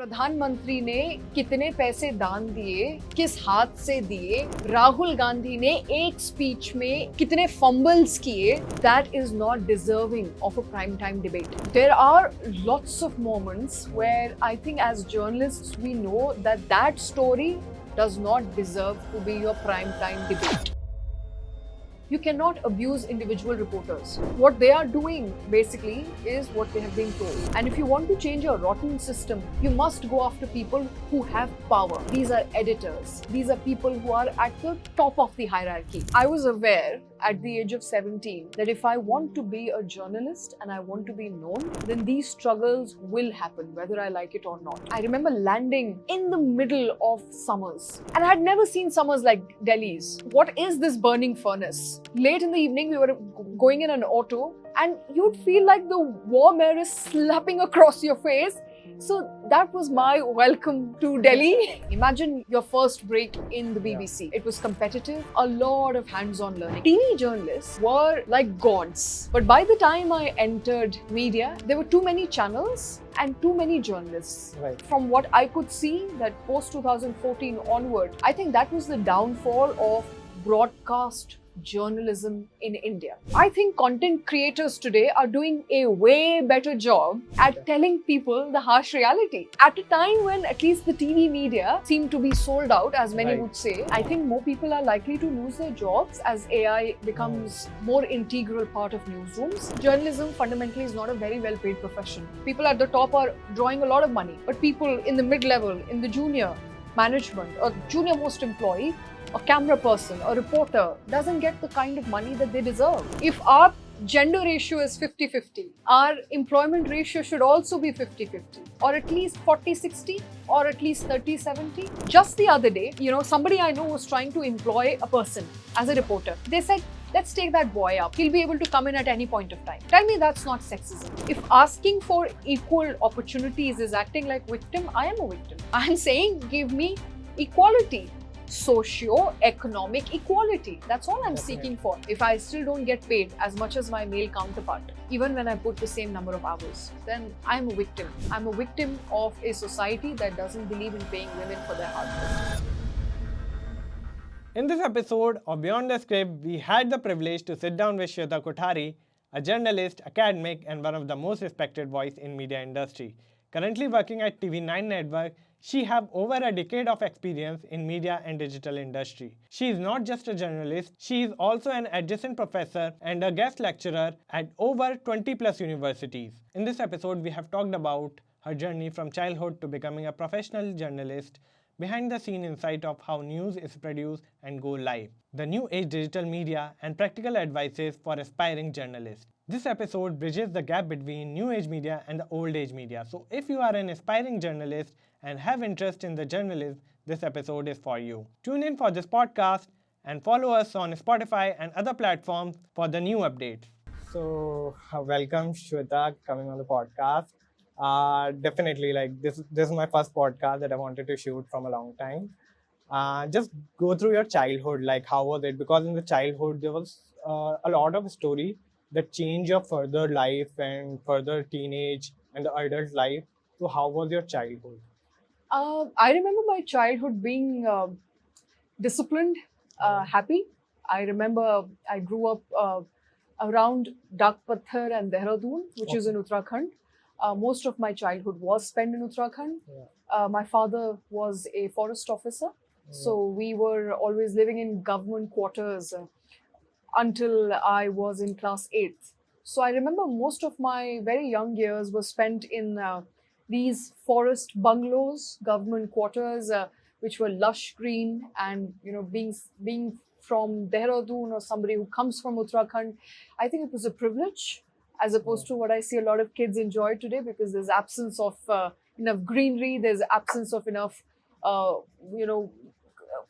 प्रधानमंत्री ने कितने पैसे दान दिए, किस हाथ से दिए, राहुल गांधी ने एक स्पीच में कितने फंबल्स किए, that is not deserving of a prime time debate. There are lots of moments where I think as journalists we know that that story does not deserve to be your prime time debate. You cannot abuse individual reporters. What they are doing basically is what they have been told. And if you want to change a rotten system, you must go after people who have power. These are editors. These are people who are at the top of the hierarchy. I was aware at the age of 17 that if I want to be a journalist and I want to be known, then these struggles will happen, whether I like it or not. I remember landing in the middle of summers, and I had never seen summers like Delhi's. What is this burning furnace? Late in the evening, we were going in an auto, and you'd feel like the warm air is slapping across your face. So that was my welcome to Delhi. Imagine your first break in the BBC. It was competitive, a lot of hands-on learning. TV journalists were like gods. But by the time I entered media, there were too many channels and too many journalists. Right. From what I could see, that post 2014 onward, I think that was the downfall of broadcast journalism in India. I think content creators today are doing a way better job at telling people the harsh reality. At a time when at least the TV media seem to be sold out, as many would say, I think more people are likely to lose their jobs as AI becomes more integral part of newsrooms. Journalism fundamentally is not a very well paid profession. People at the top are drawing a lot of money, but people in the mid-level, in the junior management, or junior most employee, a camera person, a reporter doesn't get the kind of money that they deserve. If our gender ratio is 50-50, our employment ratio should also be 50-50, or at least 40-60, or at least 30-70. Just the other day, somebody I know was trying to employ a person as a reporter. They said, let's take that boy up. He'll be able to come in at any point of time. Tell me that's not sexism. If asking for equal opportunities is acting like victim, I am a victim. I'm saying give me equality. Socio-economic equality. That's all I'm seeking for. If I still don't get paid as much as my male counterpart, even when I put the same number of hours, then I'm a victim. I'm a victim of a society that doesn't believe in paying women for their hard work. In this episode of Beyond the Script, we had the privilege to sit down with Shweta Kothari, a journalist, academic, and one of the most respected voices in media industry. Currently working at TV9 Network, she has over a decade of experience in media and digital industry. She is not just a journalist, she is also an adjunct professor and a guest lecturer at over 20 plus universities. In this episode, we have talked about her journey from childhood to becoming a professional journalist, behind the scene insight of how news is produced and go live, the new age digital media, and practical advices for aspiring journalists. This episode bridges the gap between new age media and the old age media. So if you are an aspiring journalist and have interest in the journalism, this episode is for you. Tune in for this podcast and follow us on Spotify and other platforms for the new updates. So welcome Shweta coming on the podcast. Definitely, like this is my first podcast that I wanted to shoot from a long time. Just go through your childhood, like how was it? Because in the childhood there was a lot of story that change your further life and further teenage and the adult life. So how was your childhood? I remember my childhood being disciplined, happy. I remember I grew up around Dak Pathar and Dehradun, which is in Uttarakhand. Most of my childhood was spent in Uttarakhand. My father was a forest officer, so we were always living in government quarters until I was in class 8th. So I remember most of my very young years were spent in these forest bungalows, government quarters, which were lush green, and being from Dehradun or somebody who comes from Uttarakhand, I think it was a privilege, as opposed to what I see a lot of kids enjoy today, because there's absence of enough greenery, there's absence of enough,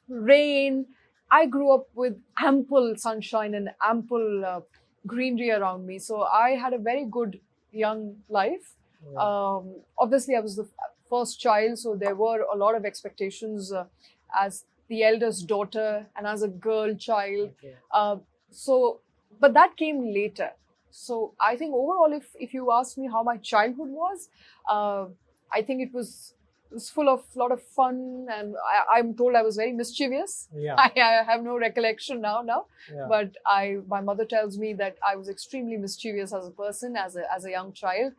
rain. I grew up with ample sunshine and ample greenery around me. So I had a very good young life. Obviously, I was the first child, so there were a lot of expectations as the eldest daughter and as a girl child. But that came later. So I think overall, if you ask me how my childhood was, I think it was It was full of lot of fun, and I'm told I was very mischievous. Yeah. I have no recollection now, Yeah. but my mother tells me that I was extremely mischievous as a person, as a young child.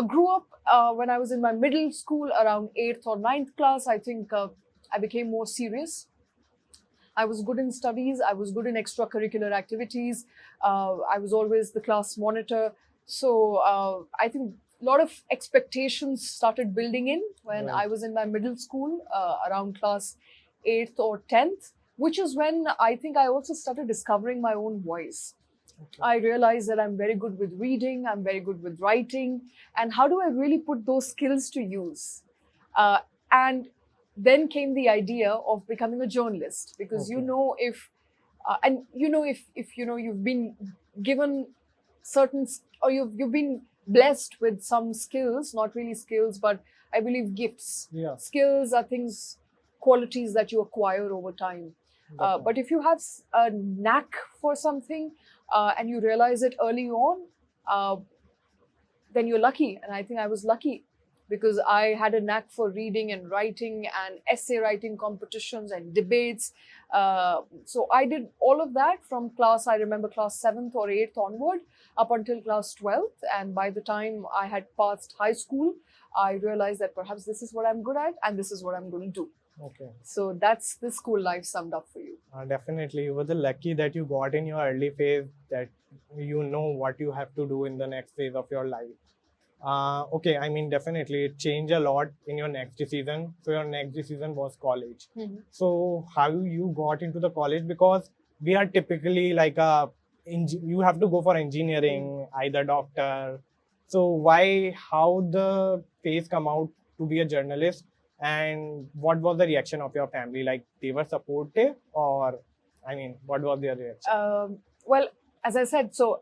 Grew up when I was in my middle school, around 8th or 9th class. I think I became more serious. I was good in studies. I was good in extracurricular activities. I was always the class monitor. So I think a lot of expectations started building in when Right. I was in my middle school, around class 8th or 10th, which is when I think I also started discovering my own voice. Okay. I realized that I'm very good with reading, I'm very good with writing, and how do I really put those skills to use? And then came the idea of becoming a journalist, because Okay. if you've been given certain, or you've been blessed with some skills, not really skills, but I believe gifts. Yeah. Skills are things, qualities that you acquire over time. But if you have a knack for something and you realize it early on, then you're lucky. And I think I was lucky because I had a knack for reading and writing and essay writing competitions and debates. So I did all of that from class, I remember class 7th or 8th onward, up until class 12th. And by the time I had passed high school, I realized that perhaps this is what I'm good at and this is what I'm going to do. Okay. So that's the school life summed up for you. Definitely, you were the lucky that you got in your early phase, that you know what you have to do in the next phase of your life. Okay, I mean, definitely it changed a lot in your next decision. So your next decision was college. Mm-hmm. So how you got into the college? Because we are typically like you have to go for engineering, either doctor. So how the phase come out to be a journalist, and what was the reaction of your family? Like, they were supportive, or I mean, what was their reaction? Well, as I said, so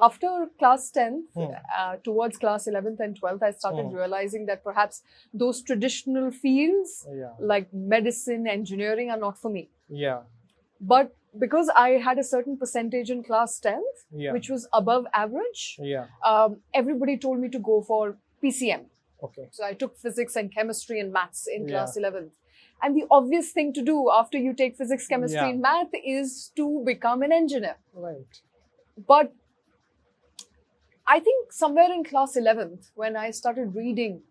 after class 10th, towards class 11th and 12th, I started realizing that perhaps those traditional fields like medicine, engineering are not for me. Yeah. But because I had a certain percentage in class 10th, which was above average, everybody told me to go for PCM. Okay. So I took physics and chemistry and maths in class 11th. And the obvious thing to do after you take physics, chemistry, and math is to become an engineer. Right. But I think somewhere in class 11th, when I started reading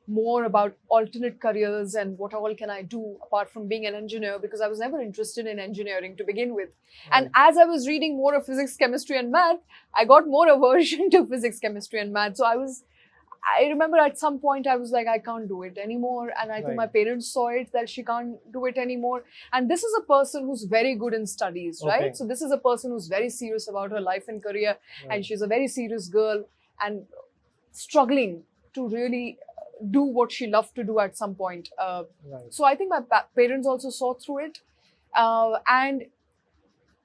more about alternate careers and what all can I do apart from being an engineer, because I was never interested in engineering to begin with. And as I was reading more of physics, chemistry and math, I got more aversion to physics, chemistry and math. So I remember at some point I was like, I can't do it anymore. And I think my parents saw it, that she can't do it anymore. And this is a person who's very good in studies, right? So this is a person who's very serious about her life and career. And she's a very serious girl and struggling to really do what she loved to do at some point. So I think my parents also saw through it. And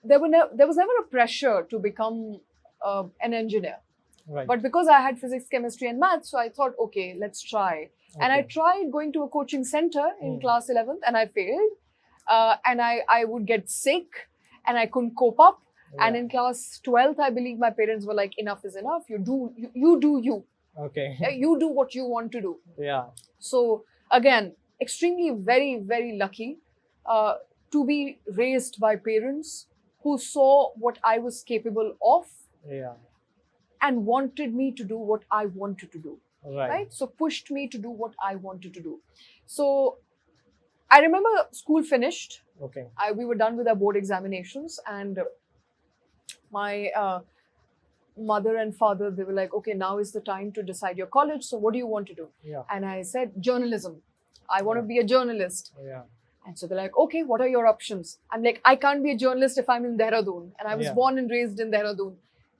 there was never a pressure to become an engineer. Right. But because I had physics, chemistry and maths, so I thought, okay, let's try. And I tried going to a coaching center in class 11th and I failed. And I would get sick and I couldn't cope up. And in class 12th, I believe my parents were like, enough is enough. You do you. Okay. You do what you want to do. Yeah. So again, extremely very, very lucky to be raised by parents who saw what I was capable of. Yeah. And wanted me to do what I wanted to do. Right. So pushed me to do what I wanted to do. So I remember school finished. Okay. We were done with our board examinations, and my mother and father, they were like, okay, now is the time to decide your college. So what do you want to do? Yeah. And I said, journalism. I want to be a journalist. Yeah. And so they're like, okay, what are your options? I'm like, I can't be a journalist if I'm in Dehradun. And I was born and raised in Dehradun.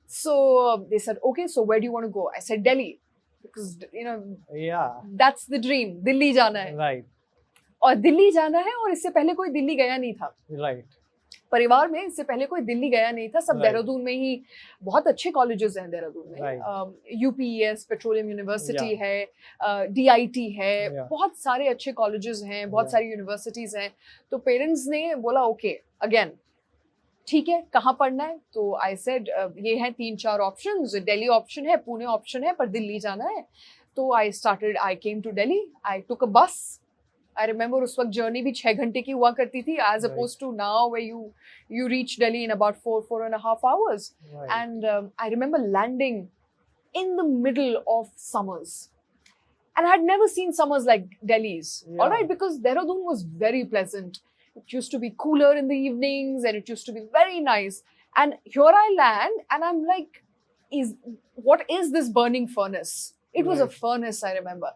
So they said, okay, so where do you want to go? I said, Delhi. Because, that's the dream. Delhi jana hai. Right. और दिल्ली जाना है, और इससे पहले कोई दिल्ली गया नहीं था. Right. परिवार में इससे पहले कोई दिल्ली गया नहीं था. सब देहरादून में ही बहुत अच्छे कॉलेजेस हैं देहरादून में. UPES, पेट्रोलियम यूनिवर्सिटी है, DIT है, बहुत सारे अच्छे कॉलेजेस हैं, बहुत सारी यूनिवर्सिटीज हैं. तो पेरेंट्स ने बोला, ओके, अगेन ठीक है, कहाँ पढ़ना है? तो आई सेड ये हैं 3-4 ऑप्शंस. दिल्ली ऑप्शन है, पुणे ऑप्शन है, पर दिल्ली जाना है. So I came to Delhi. I took a bus. I remember उस वक्त journey भी 6 घंटे की हुआ करती थी, as opposed to now where you reach Delhi in about 4.5 hours. Right. And I remember landing in the middle of summers. And I had never seen summers like Delhi's, all right, because Dehradun was very pleasant. It used to be cooler in the evenings and it used to be very nice. And here I land and I'm like, what is this burning furnace? It was a furnace, I remember.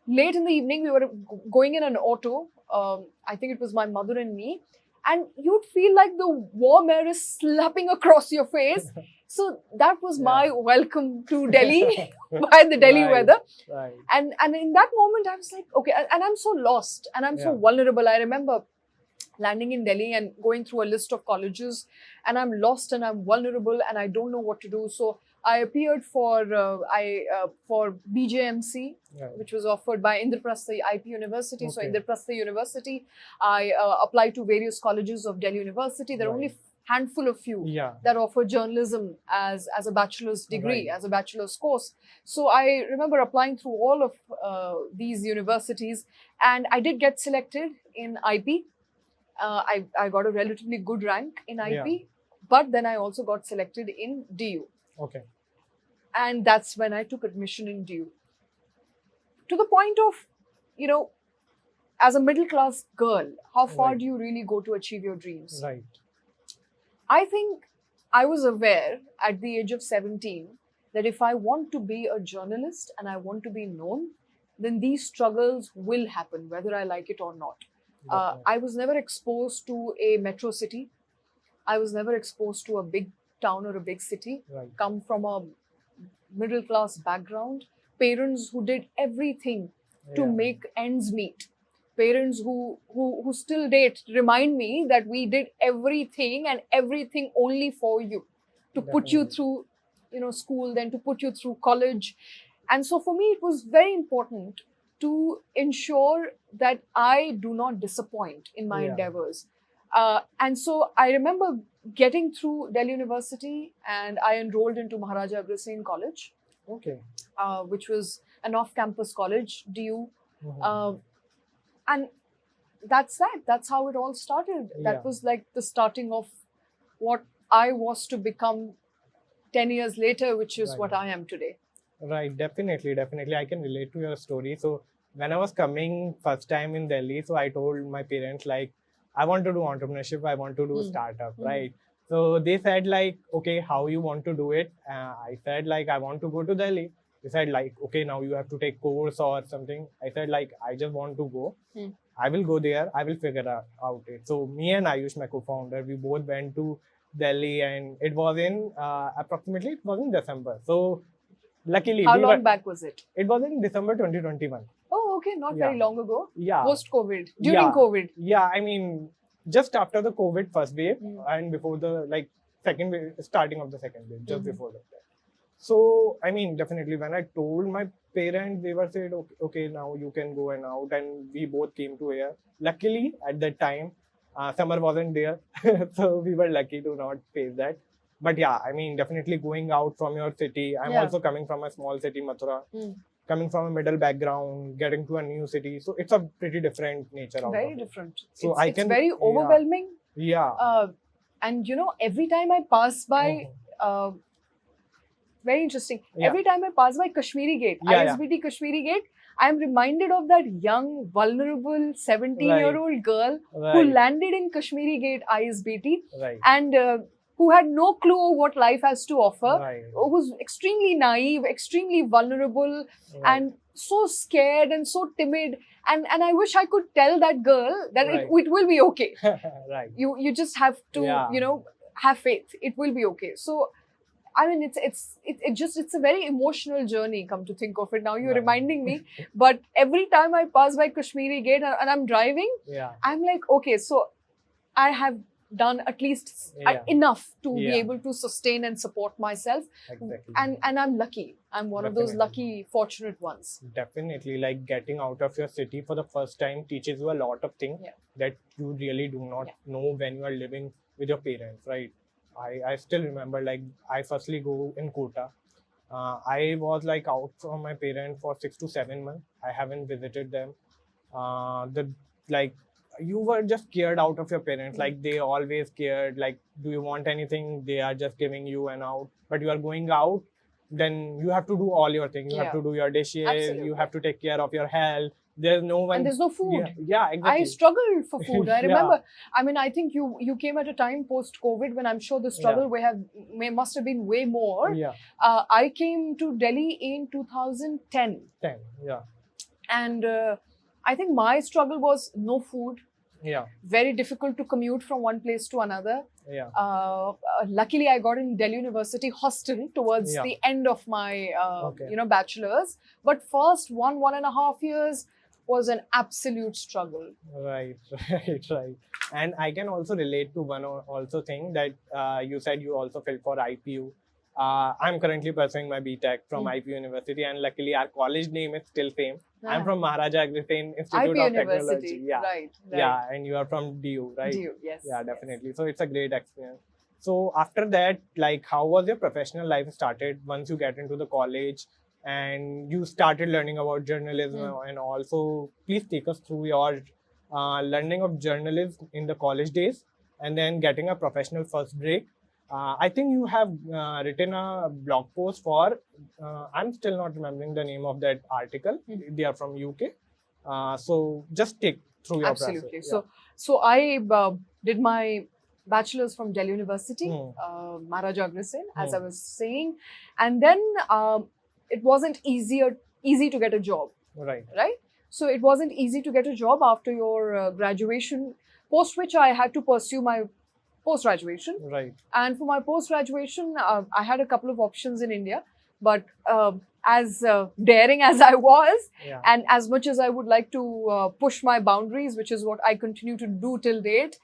Late in the evening, we were going in an auto. I think it was my mother and me. And you'd feel like the warm air is slapping across your face. So that was my welcome to Delhi by the Delhi weather. Right. And in that moment, I was like, okay, and I'm so lost and I'm so vulnerable. I remember landing in Delhi and going through a list of colleges, and I'm lost and I'm vulnerable and I don't know what to do. So I appeared for BJMC, which was offered by Indraprastha IP University. So Indraprastha University, I applied to various colleges of Delhi University. There are only handful of few that offer journalism as a bachelor's degree, as a bachelor's course. So I remember applying through all of these universities, and I did get selected in IP. I got a relatively good rank in IP, but then I also got selected in DU. Okay. And that's when I took admission in DU. To the point of, as a middle class girl, how far do you really go to achieve your dreams? Right. I think I was aware at the age of 17 that if I want to be a journalist and I want to be known, then these struggles will happen, whether I like it or not. I was never exposed to a metro city. I was never exposed to a big town or a big city. Come from a middle class background. Parents who did everything to make ends meet. Parents who still date remind me that we did everything and everything only for you, to put you through, school, then to put you through college. And so for me, it was very important to ensure that I do not disappoint in my endeavors. And so I remember getting through Delhi University and I enrolled into Maharaja Agrawal College, which was an off-campus college, DU. And that's that. That's how it all started. That was like the starting of what I was to become 10 years later, which is what I am today. Right, definitely. I can relate to your story. So when I was coming first time in Delhi, so I told my parents, like, I want to do entrepreneurship, I want to do startup, right? So they said, like, okay, how you want to do it? I said, like, I want to go to Delhi. They said, like, okay, now you have to take course or something. I said, like, I just want to go. I will go there. I will figure out it. So me and Ayush, my co-founder, we both went to Delhi, and it was in approximately, it was in December. So luckily, how long back was it? It was in December 2021. Oh, okay, not very long ago. Yeah. Post-COVID, during COVID. Yeah, I mean, just after the COVID first wave and before the second wave, starting of the second wave, just before that. So, I mean, definitely when I told my parents, they were said, okay, now you can go and out, and we both came to here. Luckily, at that time, summer wasn't there, so we were lucky to not face that. But yeah, I mean, definitely going out from your city. I'm also coming from a small city, Mathura. Coming from a middle background, getting to a new city. So it's a pretty different nature. Very different. So it's very overwhelming. Yeah. And every time I pass by, very interesting. Every time I pass by Kashmiri Gate, ISBT Kashmiri Gate, I'm reminded of that young, vulnerable 17-year-old girl who landed in Kashmiri Gate ISBT and who had no clue of what life has to offer, who was extremely naive, extremely vulnerable, and so scared and so timid. And I wish I could tell that girl that it will be okay. You just have to, have faith. It will be okay. So, I mean, it's a very emotional journey, come to think of it. Now you're reminding me. But every time I pass by Kashmiri Gate and I'm driving, I'm like, okay, so I have done at least enough to be able to sustain and support myself. And I'm lucky. I'm one of those lucky, fortunate ones. Definitely, like getting out of your city for the first time teaches you a lot of things that you really do not know when you are living with your parents, right? I still remember, like, I firstly go in Kota. I was like out from my parents for 6 to 7 months. I haven't visited them. The like you were just scared out of your parents. Like they always cared. Like, do you want anything? They are just giving you an out. But you are going out, then you have to do all your things. You have to do your dishes. Absolutely. You have to take care of your health. There's no one. And there's no food. Yeah, exactly. I struggled for food. I Yeah. remember. I mean, I think you came at a time post COVID when I'm sure the struggle must have been way more. Yeah. I came to Delhi in 2010. 10. Yeah. And I think my struggle was no food. Yeah. Very difficult to commute from one place to another. Yeah. Luckily, I got in Delhi University hostel towards the end of my bachelor's. But first 1.5 years was an absolute struggle. Right. And I can also relate to one also thing that you said you also filled for IPU. I'm currently pursuing my BTech from IPU University, and luckily our college name is still same. I'm from Maharaja Agricultural Institute IPU of Technology. Yeah. Right. Yeah, and you are from DU, right? DU, yes. Yeah, definitely. So it's a great experience. So after that, like, how was your professional life started once you get into the college and you started learning about journalism and also please take us through your learning of journalism in the college days and then getting a professional first break. I think you have written a blog post for, I'm still not remembering the name of that article. They are from UK. So just take through your process. Absolutely. So I did my bachelor's from Delhi University, Maharaja Agricultural, as I was saying. And then it wasn't easy to get a job. Right. So it wasn't easy to get a job after your graduation, post which I had to pursue my post-graduation. Right. And for my post-graduation, I had a couple of options in India, but as daring as I was, and as much as I would like to push my boundaries, which is what I continue to do till date,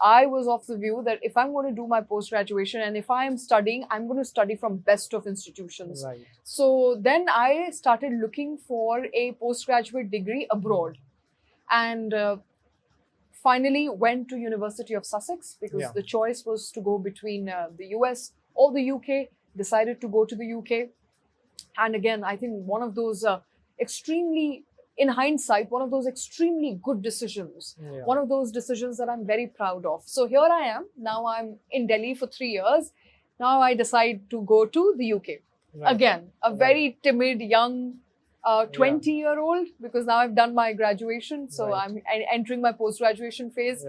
I was of the view that if I'm going to do my post-graduation and if I am studying, I'm going to study from best of institutions. Right. So then I started looking for a postgraduate degree abroad. And finally went to University of Sussex because the choice was to go between the US or the UK. Decided to go to the UK. And again, I think one of those extremely, in hindsight, one of those extremely good decisions. One of those decisions that I'm very proud of. So here I am. Now I'm in Delhi for 3 years. Now I decide to go to the UK. Again, a very timid, young 20-year-old, because now I've done my graduation. So I'm entering my post-graduation phase.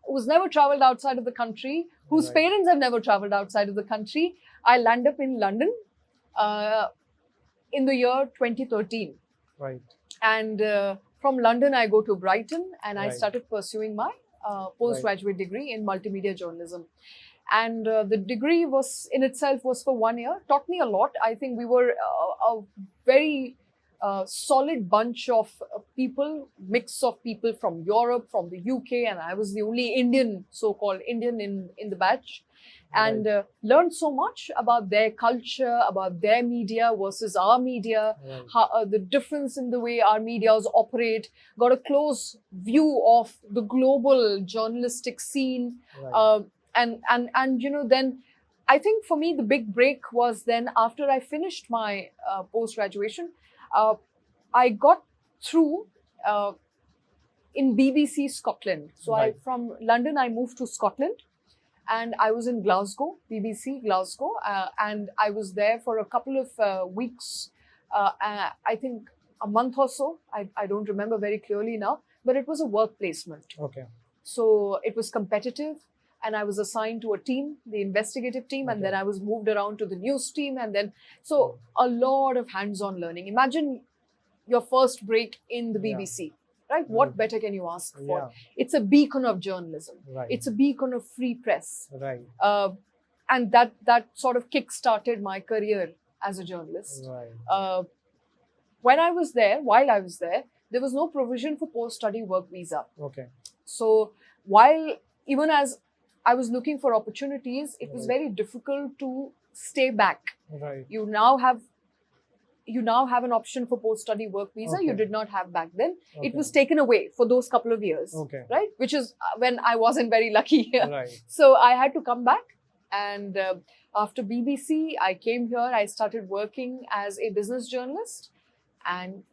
Who's never traveled outside of the country, whose parents have never traveled outside of the country. I land up in London in the year 2013. Right. And from London, I go to Brighton and I started pursuing my postgraduate degree in multimedia journalism. And the degree was in itself was for 1 year, taught me a lot. I think we were a very solid bunch of people, mix of people from Europe, from the UK, and I was the only Indian, so-called Indian in the batch. And learned so much about their culture, about their media versus our media, how, the difference in the way our medias operate, got a close view of the global journalistic scene. And you know, then I think for me, the big break was then after I finished my post-graduation, I got through in BBC Scotland. So from London, I moved to Scotland. And I was in Glasgow, BBC Glasgow, and I was there for a couple of weeks, I think a month or so. I don't remember very clearly now, but it was a work placement. Okay. So it was competitive, and I was assigned to a team, the investigative team, and then I was moved around to the news team, and then, so a lot of hands-on learning. Imagine your first break in the BBC. Right? What better can you ask for? It's a beacon of journalism. It's a beacon of free press. And that sort of kick-started my career as a journalist. When I was there, while I was there was no provision for post-study work visa. So even as I was looking for opportunities, it was very difficult to stay back. You now have an option for post-study work visa. You did not have back then. It was taken away for those couple of years, right? Which is when I wasn't very lucky. So I had to come back And after BBC, I came here. I started working as a business journalist, and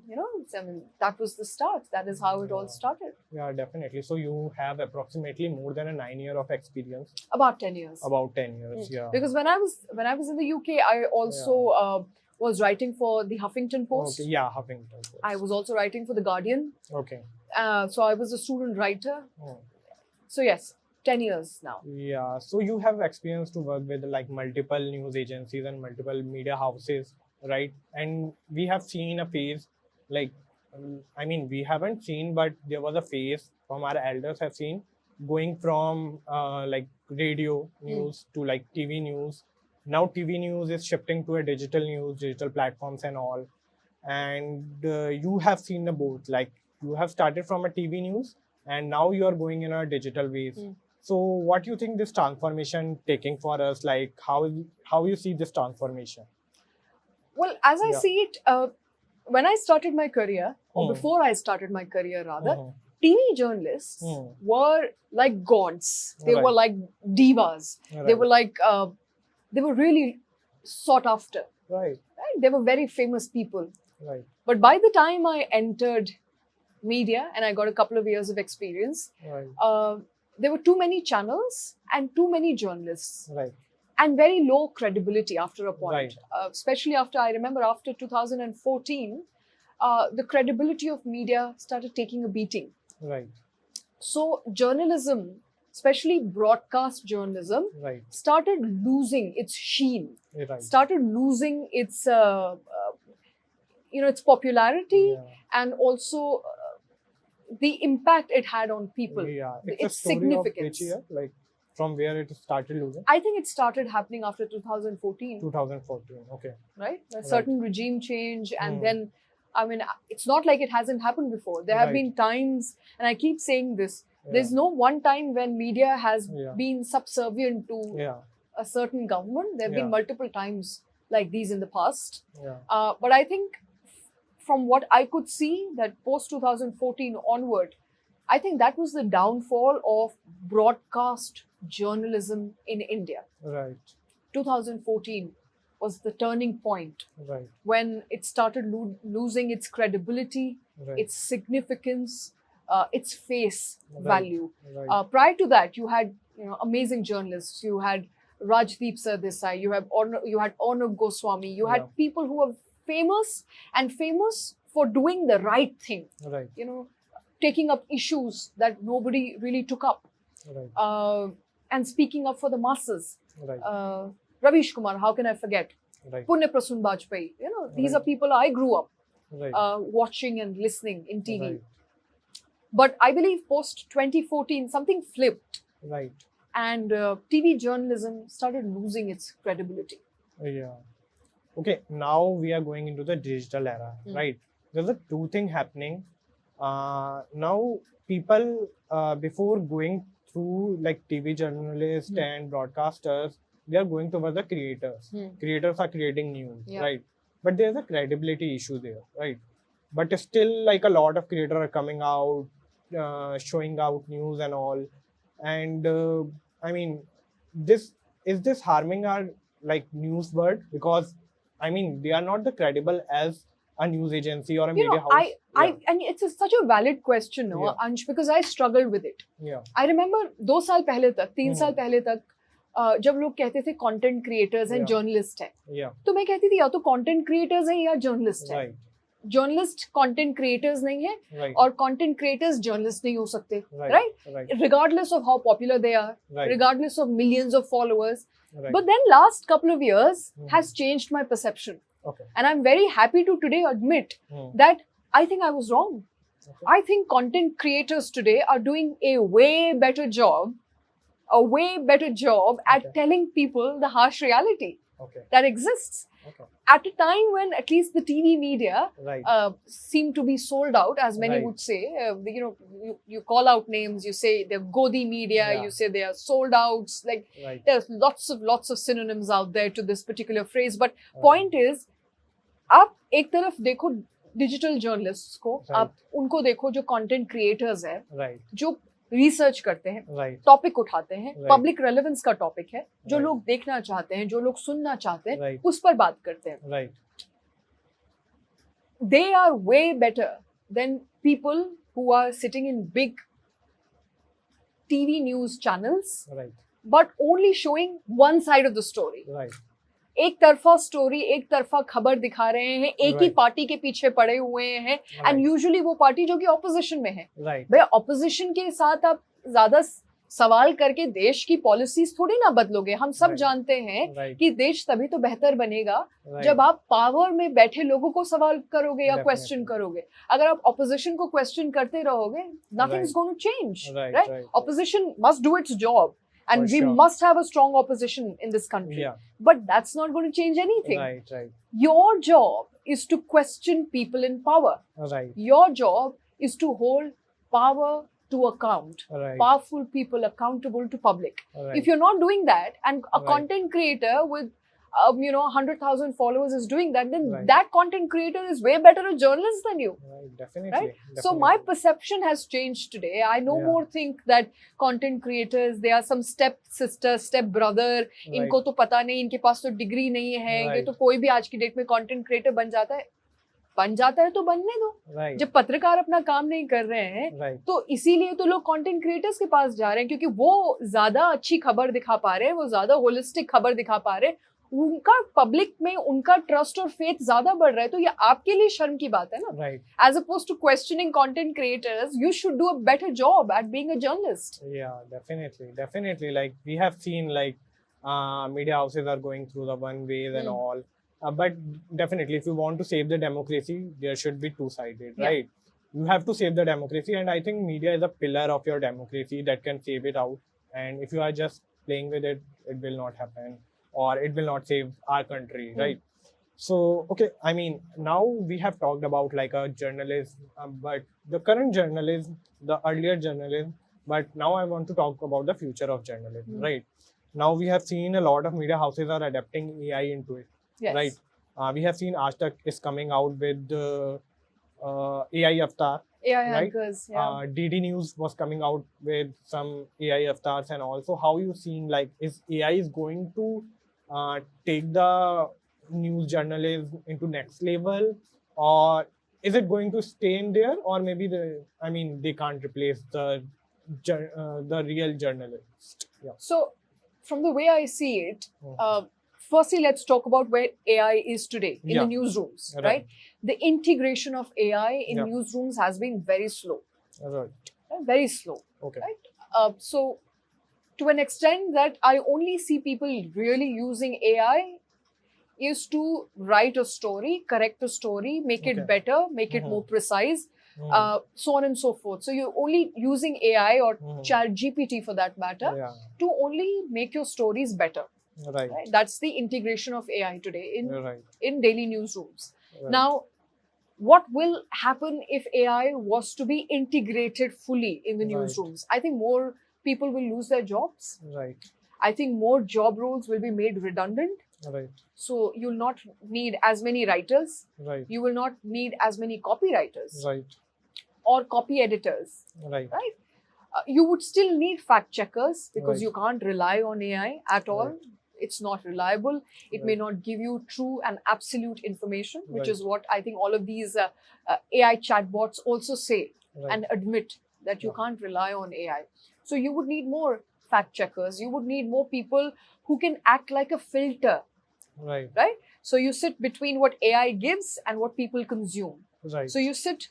you know, I mean, that was the start. That is how it all started. Yeah, definitely. So you have approximately more than a 9 year of experience. About 10 years. About 10 years, yeah. Because when I was in the UK, I also was writing for the Huffington Post. Okay, yeah, Huffington Post. I was also writing for the Guardian. Okay. So I was a student writer. So yes, 10 years now. Yeah. So you have experience to work with like multiple news agencies and multiple media houses, right? And we have seen a phase, like, I mean, we haven't seen, but there was a phase from our elders have seen, going from like radio news to like TV news. Now TV news is shifting to a digital news, digital platforms and all. And you have seen the both, like you have started from a TV news and now you are going in a digital ways. So what do you think this transformation taking for us? Like how you see this transformation? Well, as I see it, when I started my career, or before I started my career rather, TV journalists were like gods. They were like divas. They were like, they were really sought after. Right. They were very famous people. Right. But by the time I entered media and I got a couple of years of experience, there were too many channels and too many journalists. Right. And very low credibility after a point. Right. Especially I remember after 2014, the credibility of media started taking a beating. Right. So journalism, especially broadcast journalism, started losing its sheen, started losing its, its popularity, and also the impact it had on people. Yeah, its significance. Of which year? Like from where it started losing? I think it started happening after 2014. 2014, okay. Right? A certain regime change, and then, I mean, it's not like it hasn't happened before. There have been times, and I keep saying this, there's no one time when media has been subservient to a certain government. There have been multiple times like these in the past. But I think from what I could see, that post 2014 onward, I think that was the downfall of broadcast journalism in India. Right. 2014 was the turning point when it started losing its credibility, its significance, its face value. Prior to that, you had amazing journalists. You had Rajdeep Sardesai. You had Arnab Goswami. You had people who were famous for doing the right thing. Taking up issues that nobody really took up, and speaking up for the masses. Ravish Kumar, how can I forget? Punya Prasun Bajpayee. These are people I grew up watching and listening in TV. But I believe post 2014, something flipped. And TV journalism started losing its credibility. Okay, now we are going into the digital era, right? There's a two thing happening. Now people, before going through like TV journalists and broadcasters, they are going towards the creators. Creators are creating news, right? But there's a credibility issue there, right? But still, like a lot of creators are coming out, showing out news and all. And I mean, is this harming our like news world? Because I mean, they are not the credible as a news agency or a media house. And it's such a valid question, Ansh, because I struggled with it. I remember 2 साल पहले तक, 3 साल पहले तक, जब लोग कहते थे content creators and journalists हैं, तो मैं कहती थी या तो content creators हैं या journalists हैं. Journalist content creators नहीं है, और content creators journalists नहीं हो सकते, right? Regardless of how popular they are, regardless of millions of followers. But then last couple of years has changed my perception. And I'm very happy to today admit that I think I was wrong. I think content creators today are doing a way better job at telling people the harsh reality that exists. At a time when at least the TV media seem to be sold out, as many would say. You call out names, you say they're Godi media, you say they are sold outs. Like there's lots of synonyms out there to this particular phrase. But point is, आप एक तरफ देखो digital journalists को, आप उनको देखो जो content creators हैं, जो रिसर्च करते हैं, right, टॉपिक उठाते हैं, Right. पब्लिक रेलेवेंस का टॉपिक है, जो Right. लोग देखना चाहते हैं, जो लोग सुनना चाहते हैं, Right. उस पर बात करते हैं. right, They are way better than people who are sitting in big TV news channels, right, but only showing one side of the story. right, एक तरफा स्टोरी, एक तरफा खबर दिखा रहे हैं, एक ही Right. पार्टी के पीछे पड़े हुए हैं, Right. एंड यूजुअली वो पार्टी जो कि ऑपोजिशन में है. right, भाई ऑपोजिशन के साथ आप ज्यादा सवाल करके देश की पॉलिसीज थोड़ी ना बदलोगे. हम सब Right. जानते हैं right, कि देश तभी तो बेहतर बनेगा right, जब आप पावर में बैठे लोगों को सवाल करोगे या Definitely. क्वेश्चन करोगे. अगर आप ऑपोजिशन को क्वेश्चन करते रहोगे, nothing is Right. Going to change. Right, right? right. Opposition must do its job, and For we sure. must have a strong opposition in this country. Yeah, But that's not going to change anything. right, right, Your job is to question people in power. right, Your job is to hold power to account. right, Powerful people accountable to public. right. If you're not doing that, and a Right. content creator with 100,000 followers is doing that, then Right. that content creator is way better a journalist than you. Right, definitely. Right? So definitely. my perception has changed today. I no Yeah. more think that content creators, they are some step sister, step brother. Right. इनको तो पता नहीं, इनके पास तो degree नहीं है. ये Right. तो कोई भी आज की डेट में कंटेंट क्रिएटर बन जाता है तो बनने दो. right, जब पत्रकार अपना काम नहीं कर रहे हैं, right, तो इसीलिए तो लोग कंटेंट क्रिएटर्स के पास जा रहे हैं, क्योंकि वो ज्यादा अच्छी खबर दिखा पा रहे हैं, वो ज्यादा होलिस्टिक खबर दिखा पा रहे हैं. उनका पब्लिक में उनका ट्रस्ट और फेथ ज्यादा बढ़ रहा है. तो ये आपके लिए शर्म की बात है ना. right. As opposed to questioning content creators, you should do a better job at being a journalist. Yeah, definitely, definitely. Like we have seen, like media houses are going through the one ways and Hmm. all. But definitely, if you want to save the democracy, there should be two-sided, Yeah. right? You have to save the democracy, and I think media is a pillar of your democracy that can save it out. And if you are just playing with it, it will not happen, or it will not save our country, Hmm. right? So, okay, I mean, now we have talked about like a journalist, but the current journalism, the earlier journalism, but now I want to talk about the future of journalism, Hmm. right? Now we have seen a lot of media houses are adapting AI into it, Yes. right? We have seen Ashtak is coming out with AI avatar. AI Right? anchors. Yeah. DD News was coming out with some AI avatars and also how you seeing like is AI is going to take the news journalism into next level, or is it going to stay in there, or maybe they can't replace the real journalist? Yeah. So, from the way I see it, Mhm. firstly, let's talk about where AI is today in Yeah. the newsrooms, Right. right? The integration of AI in Yeah. newsrooms has been very slow, Right. very slow, Okay. right? So, to an extent that I only see people really using AI is to write a story, correct a story, make it Okay. better, make it Mhm. more precise, Mhm. so on and so forth. So you're only using AI or Mhm. Chat GPT for that matter Yeah. to only make your stories better. Right. Right? That's the integration of AI today Right. in daily newsrooms. Right. Now, what will happen if AI was to be integrated fully in the Right. newsrooms? I think more people will lose their jobs. Right. I think more job roles will be made redundant. Right. So you'll not need as many writers. Right. You will not need as many copywriters Right. or copy editors. Right. Right? You would still need fact checkers because Right. you can't rely on AI at all. Right. It's not reliable. It may Right. not give you true and absolute information, which Right. is what I think all of these AI chatbots also say Right. and admit that you Yeah. can't rely on AI. So you would need more fact checkers. You would need more people who can act like a filter, Right. right? So you sit between what AI gives and what people consume. Right. So you sit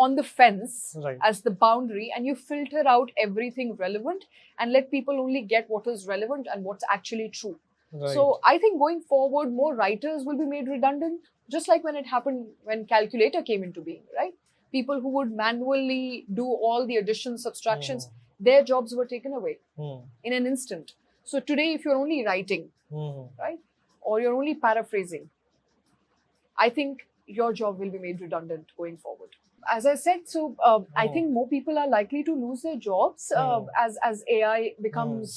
on the fence Right. as the boundary and you filter out everything relevant and let people only get what is relevant and what's actually true. Right. So I think going forward, more writers will be made redundant, just like when it happened when calculator came into being, right? People who would manually do all the additions, subtractions, their jobs were taken away Hmm. in an instant. So today, if you're only writing, Hmm. right, or you're only paraphrasing, I think your job will be made redundant going forward. As I said, so I think more people are likely to lose their jobs as AI becomes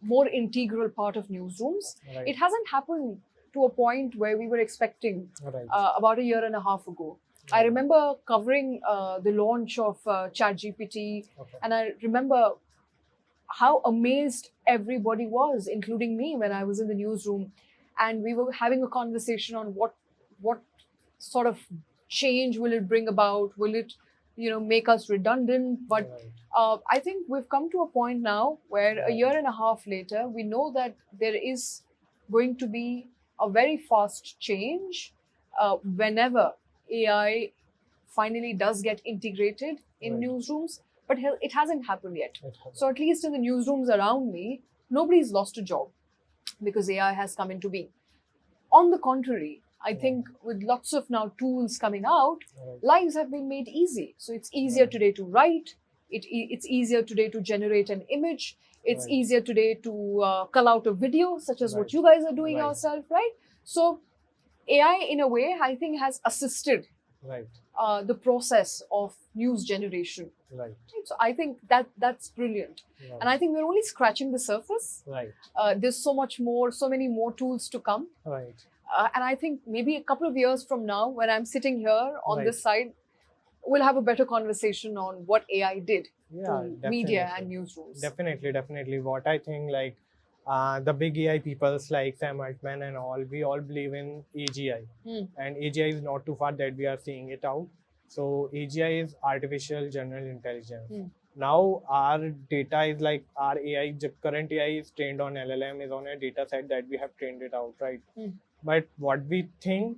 more integral part of newsrooms. Right. It hasn't happened to a point where we were expecting Right. about a year and a half ago. I remember covering the launch of ChatGPT, Okay. and I remember how amazed everybody was, including me, when I was in the newsroom, and we were having a conversation on what sort of change will it bring about? Will it, make us redundant? But Right. I think we've come to a point now where a Right. year and a half later, we know that there is going to be a very fast change whenever AI finally does get integrated in Right. newsrooms, but it hasn't happened yet. It has- So, at least in the newsrooms around me, nobody's lost a job because AI has come into being. On the contrary, I Yeah. think with lots of now tools coming out, Right. lives have been made easy. So, it's easier Right. today to write, it's easier today to generate an image, it's Right. easier today to cull out a video, such as what Right. you guys are doing Right. yourself, right? So, AI, in a way, I think has assisted Right. the process of news generation. Right. So I think that's brilliant, Right. and I think we're only scratching the surface. Right. There's so many more tools to come, Right. and I think maybe a couple of years from now, when I'm sitting here on Right. this side, we'll have a better conversation on what AI did Yeah, to media definitely. and newsrooms. Definitely. What I think, like, the big AI peoples like Sam Altman and all, we all believe in AGI. And AGI is not too far that we are seeing it out. So AGI is artificial general intelligence. Now our data is like our AI, the current AI is trained on LLM, is on a data set that we have trained it out, right? But what we think,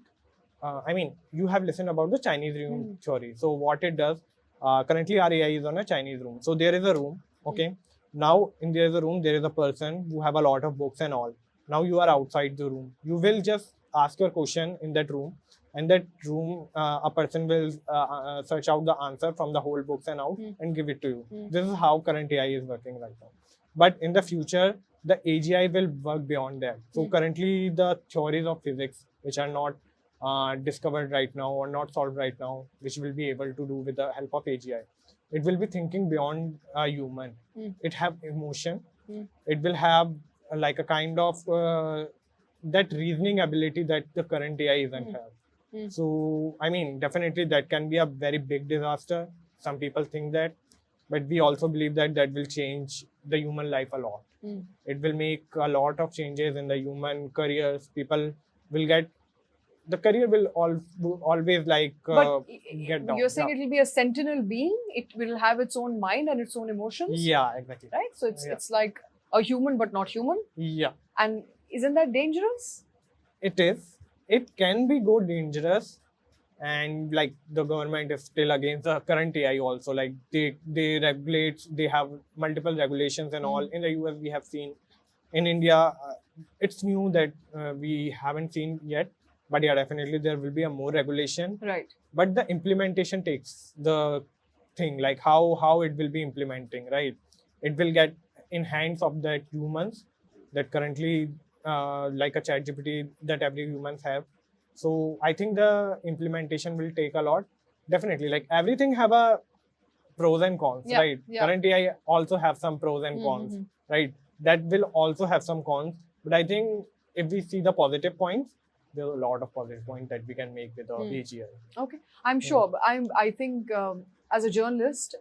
I mean, you have listened about the Chinese room theory. So what it does, currently our AI is on a Chinese room. So there is a room, okay? Now there is a room, there is a person who have a lot of books and all. Now you are outside the room. You will just ask your question in that room, and that room, a person will search out the answer from the whole books and out and give it to you. This is how current AI is working right now. But in the future, the AGI will work beyond that. So currently the theories of physics, which are not discovered right now or not solved right now, which will be able to do with the help of AGI. It will be thinking beyond a human. It have emotion. It will have like a kind of that reasoning ability that the current AI doesn't have. So, I mean, definitely that can be a very big disaster. Some people think that, but we also believe that that will change the human life a lot. It will make a lot of changes in the human careers. People will get, the career will always like But get down. you're saying it will be a sentinel being. It will have its own mind and its own emotions. Yeah, exactly. Right. So it's like a human but not human. Yeah. And isn't that dangerous? It is. It can be go dangerous, and like the government is still against the current AI also. Like they regulate. They have multiple regulations and all. In the US, we have seen. In India, it's new that we haven't seen yet. But yeah, definitely there will be a more regulation. Right. But the implementation takes the thing, like how it will be implementing, right? It will get in hands of the humans that currently like a chat GPT that every humans have. So I think the implementation will take a lot. Definitely, like everything have a pros and cons, Yeah, right? yeah. Current AI also have some pros and cons, right? That will also have some cons. But I think if we see the positive points, there's a lot of positive points that we can make with the AGI. Okay, I'm sure. But I think as a journalist,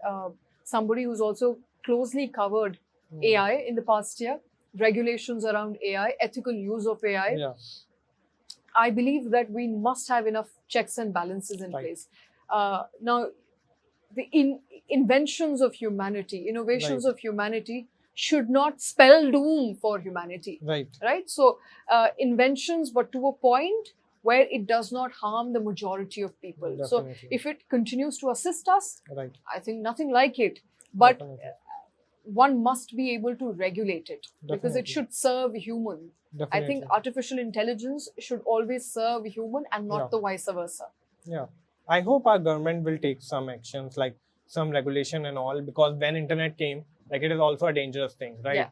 somebody who's also closely covered AI in the past year, regulations around AI, ethical use of AI. Yeah. I believe that we must have enough checks and balances in Right. place. Now, the inventions of humanity, innovations Right. of humanity should not spell doom for humanity. Right. Right? So, inventions, but to a point where it does not harm the majority of people. So, Definitely. if it continues to assist us, Right. I think nothing like it. But Definitely. one must be able to regulate it because it Definitely. should serve human. Definitely. I think artificial intelligence should always serve human and not Yeah. the vice versa. Yeah. I hope our government will take some actions, like some regulation and all, because when internet came, like it is also a dangerous thing, right? Yeah.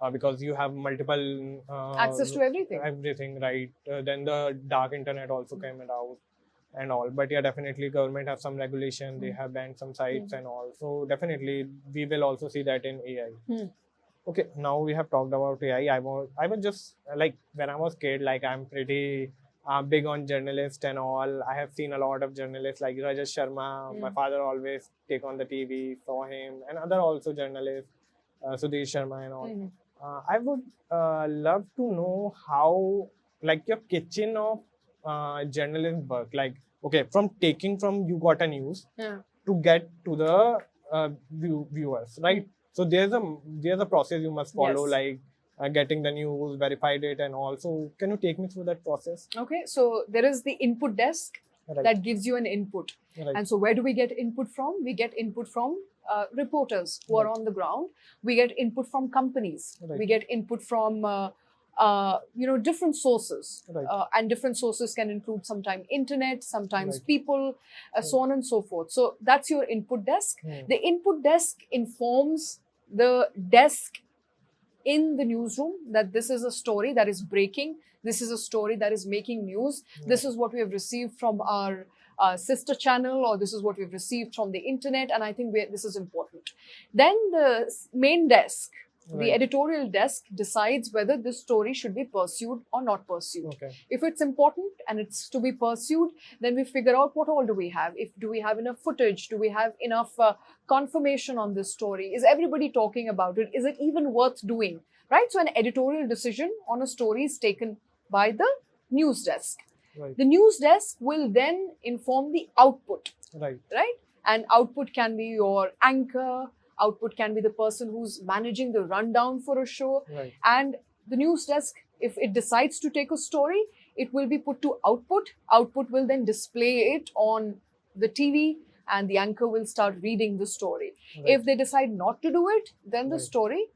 Because you have multiple Access to everything. everything, right? Then the dark internet also came out and all. But yeah, definitely government have some regulation. They have banned some sites and all. So definitely we will also see that in AI. Okay, now we have talked about AI. I was just like when I was kid, like I'm pretty big on journalists and all. I have seen a lot of journalists like Rajesh Sharma. My father always take on the TV, saw him, and other also journalists, Sudhir Sharma and all. I would love to know how, like, your kitchen of journalism work. Like, okay, from you got a news to get to the viewers, right? So there's a process you must follow, Yes. like getting the news, verified it, and all. So can you take me through that process? Okay, so there is the input desk Right. that gives you an input. Right. And so where do we get input from? We get input from reporters who are Right. on the ground. We get input from companies. Right. We get input from different sources. Right. And different sources can include sometimes internet, sometimes Right. people, so on and so forth. So that's your input desk. The input desk informs the desk in the newsroom that this is a story that is breaking. This is a story that is making news. This is what we have received from our sister channel, or this is what we've received from the internet. And I think this is important. Then the main desk, the Right. editorial desk, decides whether this story should be pursued or not pursued. Okay. If it's important and it's to be pursued, then we figure out what all do we have. Do we have enough footage? Do we have enough confirmation on this story? Is everybody talking about it? Is it even worth doing? Right? So an editorial decision on a story is taken by the news desk. Right. The news desk will then inform the output. Right. Right? And output can be your anchor. Output can be the person who's managing the rundown for a show. Right. And the news desk, if it decides to take a story, it will be put to output. Output will then display it on the TV, and the anchor will start reading the story. Right. If they decide not to do it, then the Right. story,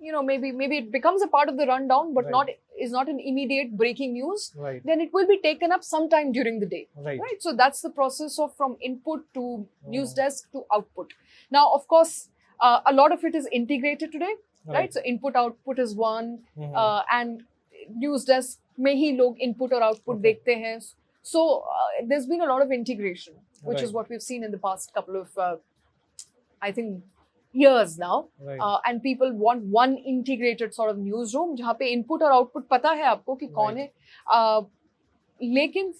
maybe it becomes a part of the rundown, but Right. is not an immediate breaking news. Right. Then it will be taken up sometime during the day. Right. Right. So that's the process of from input to news desk to output. Now, of course, a lot of it is integrated today. Right. So input output is one, and news desk में ही लोग input और output Okay. देखते हैं. So there's been a lot of integration, which is Right. what we've seen in the past couple of, I think, years now. Right. And people want one integrated sort of newsroom जहाँ पे input और output पता है आपको कि कौन है. लेकिन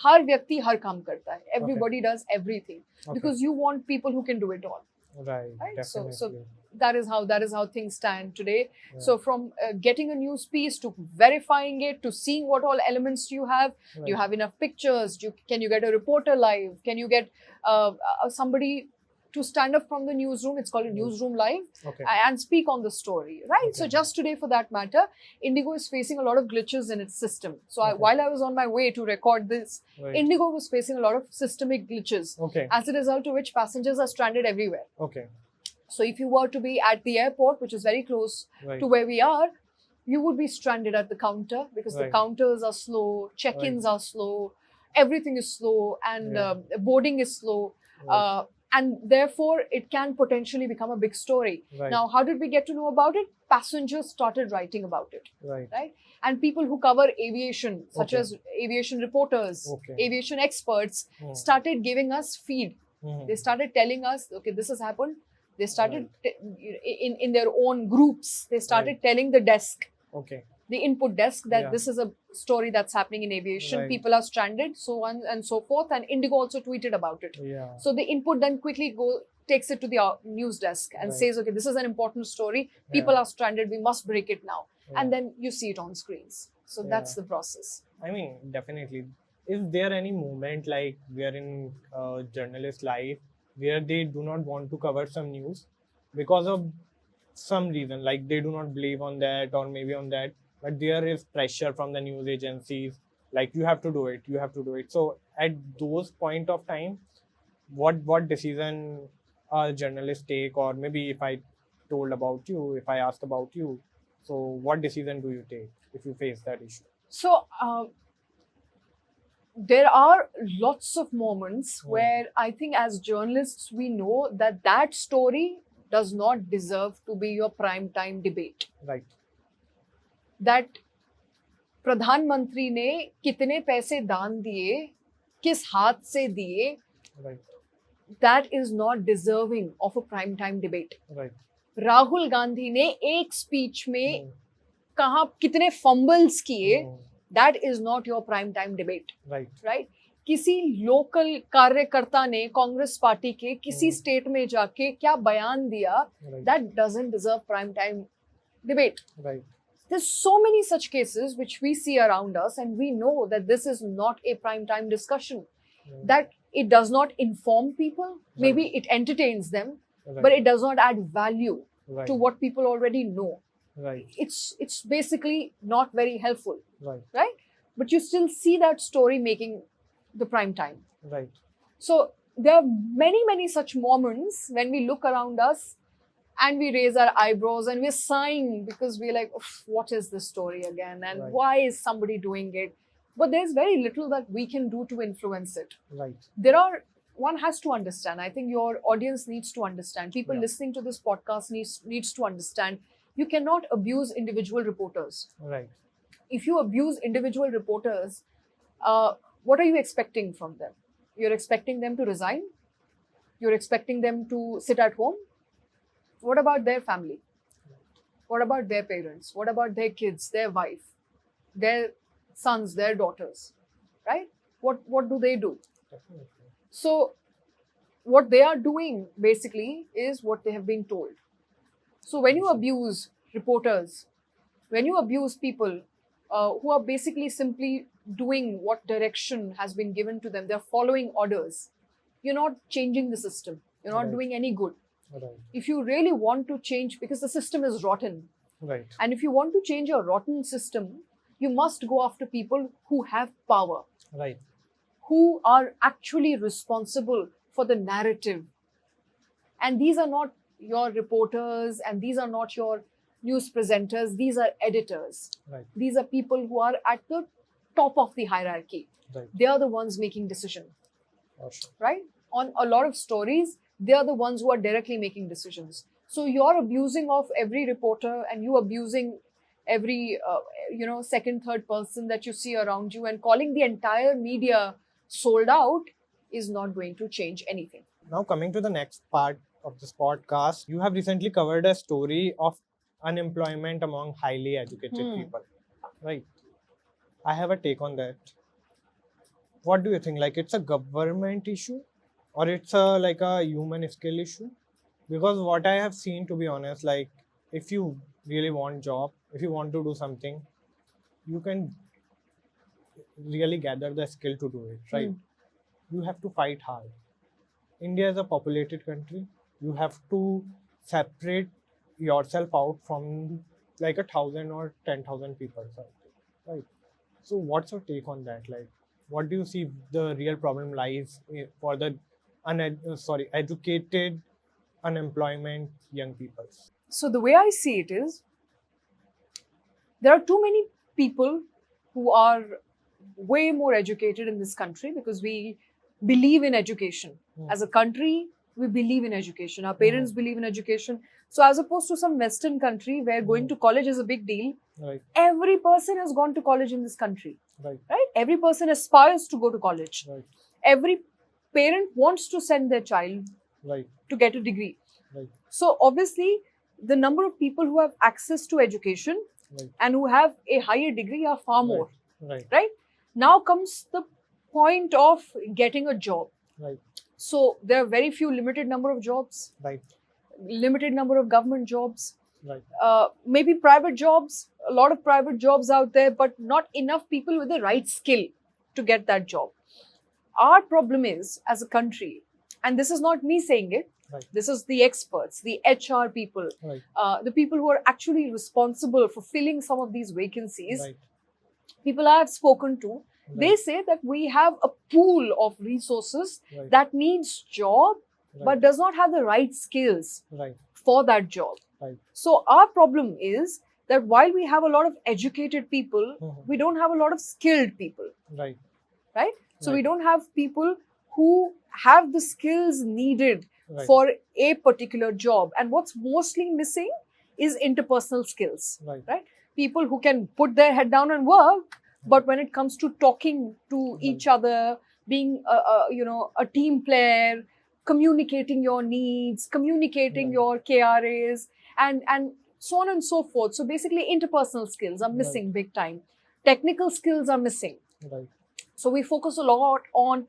हर व्यक्ति हर काम करता है. Everybody does everything because you want people who can do it all. Right. Right. Definitely. So that is how things stand today. Yeah. So from getting a news piece to verifying it to seeing what all elements you have. Right. You have enough pictures? Can you get a reporter live? Can you get somebody to stand up from the newsroom? It's called a newsroom live. Okay. And speak on the story, right? Okay. So just today, for that matter, Indigo is facing a lot of glitches in its system. So Okay. while I was on my way to record this, Right. Indigo was facing a lot of systemic glitches, Okay. as a result of which passengers are stranded everywhere. Okay. So if you were to be at the airport, which is very close Right. to where we are, you would be stranded at the counter because the Right. counters are slow, check-ins are slow, everything is slow, and Yeah. boarding is slow. Right. And therefore, it can potentially become a big story. Right. Now, how did we get to know about it? Passengers started writing about it, Right. right? And people who cover aviation, such Okay. as aviation reporters, Okay. aviation experts, Hmm. started giving us feed. Mhm. They started telling us, okay, this has happened. They started in their own groups. They started telling the desk, Okay. the input desk, that Yeah. this is a story that's happening in aviation. Right. People are stranded, so on and so forth. And Indigo also tweeted about it. Yeah. So the input then quickly takes it to the news desk and Right. says, okay, this is an important story. People are stranded. We must break it now. Yeah. And then you see it on screens. So that's Yeah. the process. I mean, definitely. Is there any moment like we are in journalist life where they do not want to cover some news because of some reason, like they do not believe on that or maybe on that, but there is pressure from the news agencies, like you have to do it, you have to do it. So at those point of time, what decision a journalist take, or maybe if I told about you, if I ask about you, so what decision do you take if you face that issue? So there are lots of moments where I think as journalists, we know that that story does not deserve to be your prime time debate. Right. That प्रधानमंत्री ने कितने पैसे दान दिए, किस हाथ से दिए, Right. that is not deserving of a prime time debate. Right. Rahul Gandhi ने एक स्पीच में कहा कितने फंबल्स किए, That is not your prime time debate, Right. right? किसी लोकल कार्यकर्ता ने कांग्रेस पार्टी के किसी स्टेट में जाके क्या बयान दिया, Right. that doesn't deserve prime time debate. Right. There's so many such cases which we see around us, and we know that this is not a prime time discussion. Right. That it does not inform people, maybe it entertains them, Right. but it does not add value Right. to what people already know. Right. It's basically not very helpful, Right. right? But you still see that story making the prime time. Right. So there are many such moments when we look around us and we raise our eyebrows and we're sighing because we're like, what is this story again? And Right. why is somebody doing it? But there's very little that we can do to influence it. Right. One has to understand. I think your audience needs to understand. People Yeah. listening to this podcast needs to understand. You cannot abuse individual reporters. Right. If you abuse individual reporters, what are you expecting from them? You're expecting them to resign? You're expecting them to sit at home? What about their family? What about their parents? What about their kids, their wife, their sons, their daughters? Right? What do they do? Definitely. So what they are doing basically is what they have been told. So when you abuse reporters, when you abuse people who are basically simply doing what direction has been given to them, they're following orders, you're not changing the system. You're not Right. doing any good. Right. If you really want to change, because the system is rotten, Right. and if you want to change a rotten system, you must go after people who have power, Right. who are actually responsible for the narrative. And these are not your reporters, and these are not your news presenters, these are editors. Right. These are people who are at the top of the hierarchy. Right. They are the ones making decision, Awesome. right? On a lot of stories, they are the ones who are directly making decisions. So you're abusing of every reporter, and you abusing every second, third person that you see around you, and calling the entire media sold out is not going to change anything. Now, coming to the next part of this podcast, you have recently covered a story of unemployment among highly educated people. Right. I have a take on that. What do you think? Like, it's a government issue, or it's a human skill issue? Because what I have seen, to be honest, like, if you really want job, if you want to do something, you can really gather the skill to do it, right? You have to fight hard. India is a populated country. You have to separate yourself out from like 1,000 or 10,000 people, right? So what's your take on that? Like, what do you see the real problem lies for the educated, unemployment young people? So the way I see it is, there are too many people who are way more educated in this country because we believe in education. As a country, we believe in education. Our parents believe in education. So as opposed to some Western country where going to college is a big deal, Right. every person has gone to college in this country, Right. right? Every person aspires to go to college. Right. Every parent wants to send their child Right. to get a degree. Right. So obviously, the number of people who have access to education Right. and who have a higher degree are far more, Right. right? Now comes the point of getting a job. Right. So there are very few limited number of jobs, Right. limited number of government jobs, Right. maybe private jobs, a lot of private jobs out there, but not enough people with the right skill to get that job. Our problem is, as a country, and this is not me saying it, Right. this is the experts, the HR people, Right. the people who are actually responsible for filling some of these vacancies, Right. people I have spoken to, they Right. say that we have a pool of resources Right. that needs job, Right. but does not have the right skills Right. for that job. Right. So our problem is that while we have a lot of educated people, we don't have a lot of skilled people, Right. right? So we Right. don't have people who have the skills needed Right. for a particular job. And what's mostly missing is interpersonal skills, Right. right? People who can put their head down and work, but when it comes to talking to each other, being a team player, communicating your needs, communicating Right. your KRAs, and so on and so forth. So basically, interpersonal skills are missing big time. Technical skills are missing. Right. So we focus a lot on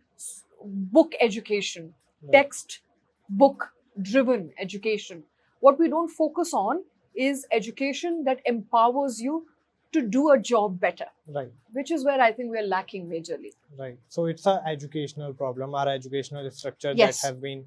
book education, Right. text book driven education. What we don't focus on is education that empowers you to do a job better, Right. which is where I think we're lacking majorly. Right. So it's a educational problem, our educational structure Yes. that has been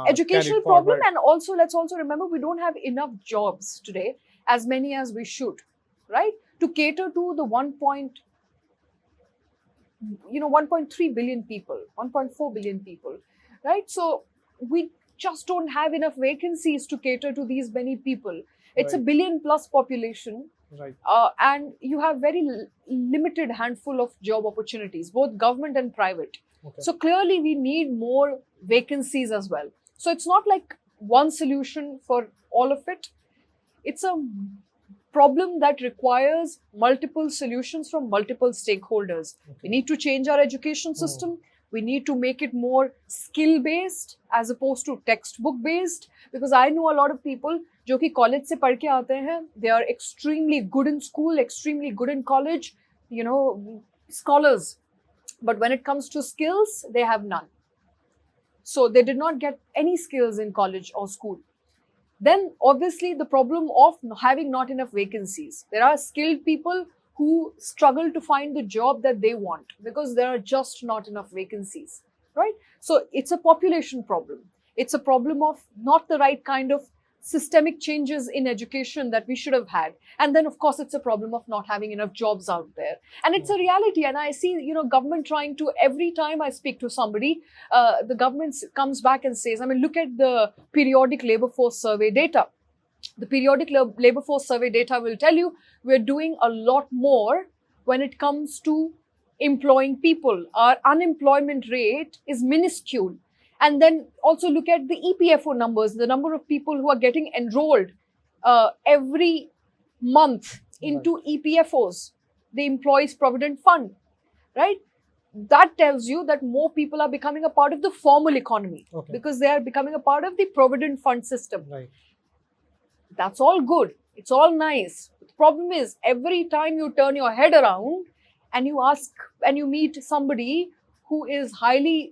Educational carried problem, forward. and also let's also remember we don't have enough jobs today, as many as we should, right? To cater to the 1.3 billion people, 1.4 billion people, right? So we just don't have enough vacancies to cater to these many people. It's a Right. billion plus population, Right. and you have very limited handful of job opportunities, both government and private. Okay. So clearly we need more vacancies as well. So it's not like one solution for all of it. It's a problem that requires multiple solutions from multiple stakeholders. Okay. We need to change our education system. We need to make it more skill based as opposed to textbook based, because I know a lot of people जो कि college से पढ़ के आते हैं, they are extremely good in school, extremely good in college, scholars. But when it comes to skills, they have none. So they did not get any skills in college or school. Then obviously the problem of having not enough vacancies. There are skilled people who struggle to find the job that they want because there are just not enough vacancies, right? So it's a population problem. It's a problem of not the right kind of systemic changes in education that we should have had. And then of course it's a problem of not having enough jobs out there. And it's a reality. And I see, government trying to, every time I speak to somebody, the government comes back and says, look at the periodic labor force survey data. The periodic labor force survey data will tell you we're doing a lot more when it comes to employing people. Our unemployment rate is minuscule. And then also look at the EPFO numbers, the number of people who are getting enrolled every month into EPFOs, the Employees Provident Fund, right? That tells you that more people are becoming a part of the formal economy because they are becoming a part of the Provident Fund system. Right. That's all good. It's all nice. The problem is every time you turn your head around and you ask and you meet somebody who is highly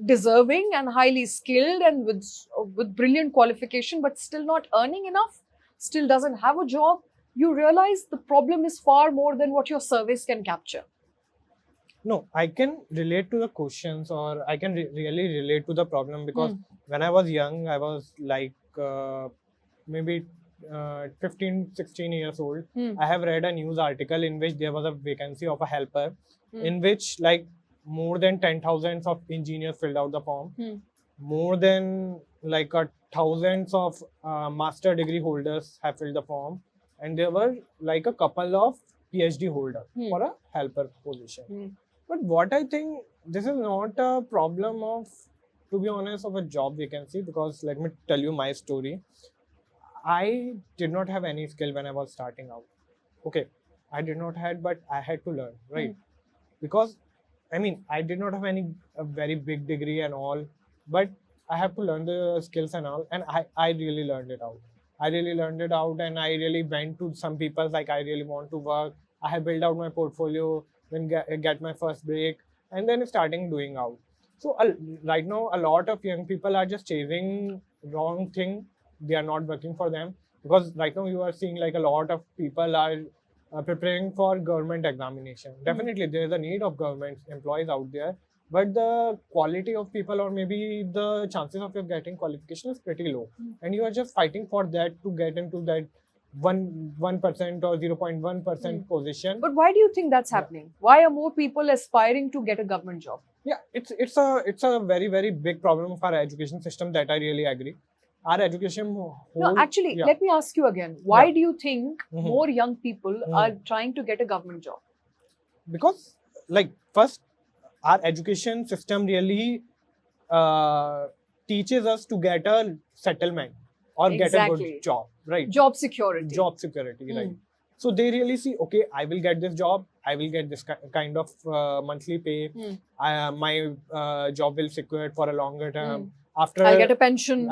deserving and highly skilled and with brilliant qualification but still not earning enough, still doesn't have a job, you realize the problem is far more than what your surveys can capture. No, I can relate to the questions, or I can really relate to the problem, because when I was young, I was like maybe 15, 16 years old. I have read a news article in which there was a vacancy of a helper, in which like more than 10,000 of engineers filled out the form. More than like thousands of master degree holders have filled the form, and there were like a couple of PhD holders for a helper position. But what I think, this is not a problem of, to be honest, of a job vacancy, because let me tell you my story. I did not have any skill when I was starting out. Okay, I did not have, but I had to learn, right? Because I did not have a very big degree and all, but I have to learn the skills and all, and I really learned it out. And I really went to some people like, I really want to work. I have built out my portfolio, then get my first break, and then starting doing out. So right now, a lot of young people are just chasing wrong thing. They are not working for them, because right now you are seeing like a lot of people are preparing for government examination. Definitely, there is a need of government employees out there, but the quality of people, or maybe the chances of you getting qualification, is pretty low, and you are just fighting for that to get into that 1% or 0.1% position. But why do you think that's happening? Why are more people aspiring to get a government job? Yeah, it's a very, very big problem of our education system, that I really agree. Our education let me ask you again. Why do you think more young people are trying to get a government job? Because, like, first, our education system really teaches us to get a settlement or get a good job, right? Job security. Right? So they really see, okay, I will get this job, I will get this kind of monthly pay, my job will secure it for a longer term. After I get a pension.